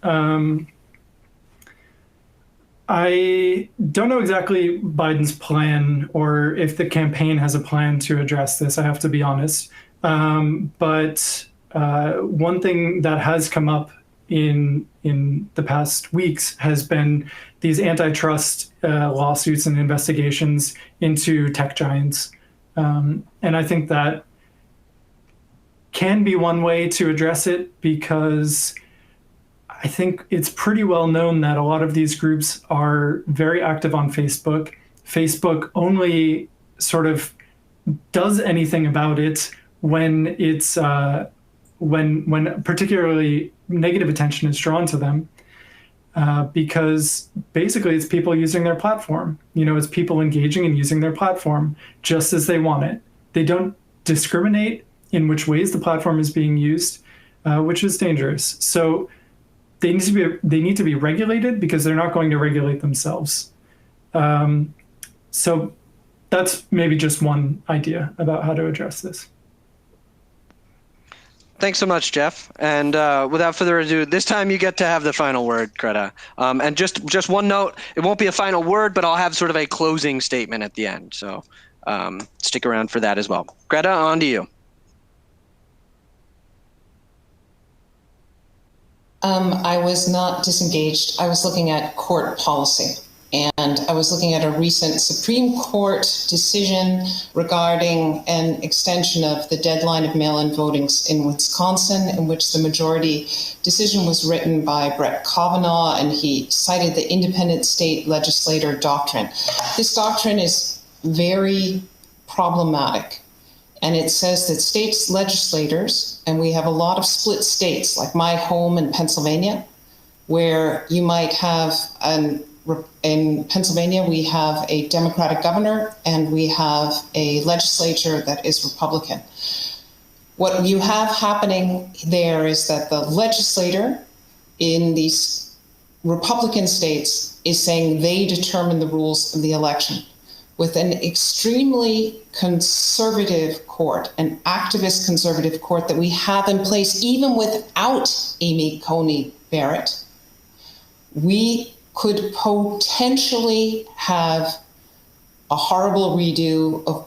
I don't know exactly Biden's plan or if the campaign has a plan to address this, I have to be honest. But one thing that has come up in the past weeks has been these antitrust lawsuits and investigations into tech giants. And I think that can be one way to address it, because I think it's pretty well known that a lot of these groups are very active on Facebook. Facebook only sort of does anything about it when it's when particularly negative attention is drawn to them, because basically it's people using their platform. It's people engaging and using their platform just as they want it. They don't discriminate in which ways the platform is being used, which is dangerous. So they need to be regulated, because they're not going to regulate themselves. So that's maybe just one idea about how to address this. Thanks so much, Jeff. And without further ado, this time you get to have the final word, Greta. And just one note, it won't be a final word, but I'll have sort of a closing statement at the end. So stick around for that as well. Greta, on to you. I was not disengaged. I was looking at court policy. And I was looking at a recent Supreme Court decision regarding an extension of the deadline of mail-in voting in Wisconsin, in which the majority decision was written by Brett Kavanaugh, and he cited the independent state legislator doctrine. This doctrine is very problematic, and it says that states legislators, and we have a lot of split states, like my home in Pennsylvania, where you might have in Pennsylvania, we have a Democratic governor and we have a legislature that is Republican. What you have happening there is that the legislator in these Republican states is saying they determine the rules of the election, with an extremely conservative court, an activist conservative court that we have in place even without Amy Coney Barrett. We could potentially have a horrible redo of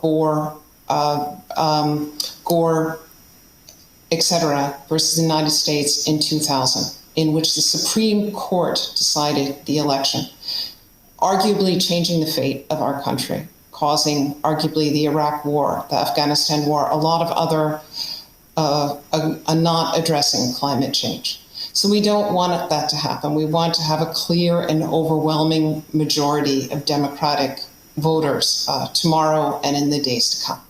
Gore, etc., versus the United States in 2000, in which the Supreme Court decided the election, arguably changing the fate of our country, causing arguably the Iraq War, the Afghanistan War, a lot of other not addressing climate change. So we don't want that to happen. We want to have a clear and overwhelming majority of Democratic voters tomorrow and in the days to come.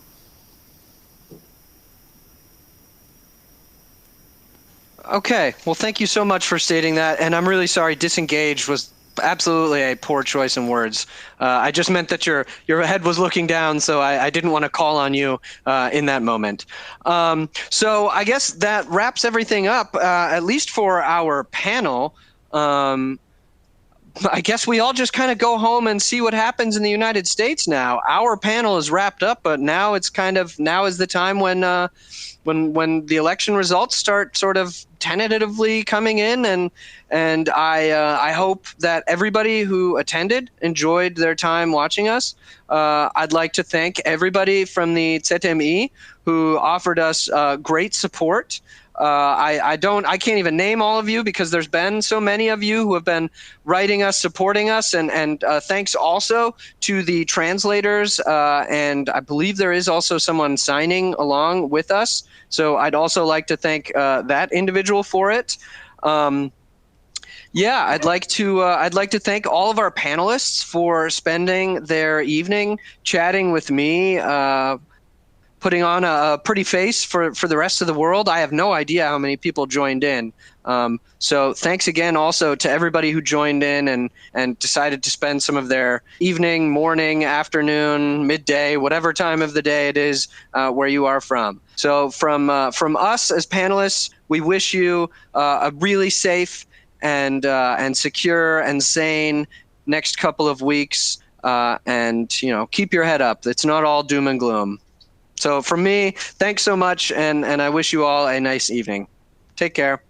Okay. Well, thank you so much for stating that. And I'm really sorry, disengaged was absolutely a poor choice in words. I just meant that your head was looking down, so I didn't want to call on you in that moment. So I guess that wraps everything up, at least for our panel. I guess we all just kind of go home and see what happens in the United States now. Our panel is wrapped up, but now it's now is the time when the election results start sort of tentatively coming in, and I hope that everybody who attended enjoyed their time watching us. I'd like to thank everybody from the ZMI who offered us great support. I can't even name all of you because there's been so many of you who have been writing us, supporting us, and thanks also to the translators, and I believe there is also someone signing along with us. So I'd also like to thank that individual for it. Yeah, I'd like to thank all of our panelists for spending their evening chatting with me, putting on a pretty face for the rest of the world. I have no idea how many people joined in. So thanks again also to everybody who joined in and decided to spend some of their evening, morning, afternoon, midday, whatever time of the day it is where you are from. So from us as panelists, we wish you a really safe and secure and sane next couple of weeks. And keep your head up. It's not all doom and gloom. So from me, thanks so much, and I wish you all a nice evening. Take care.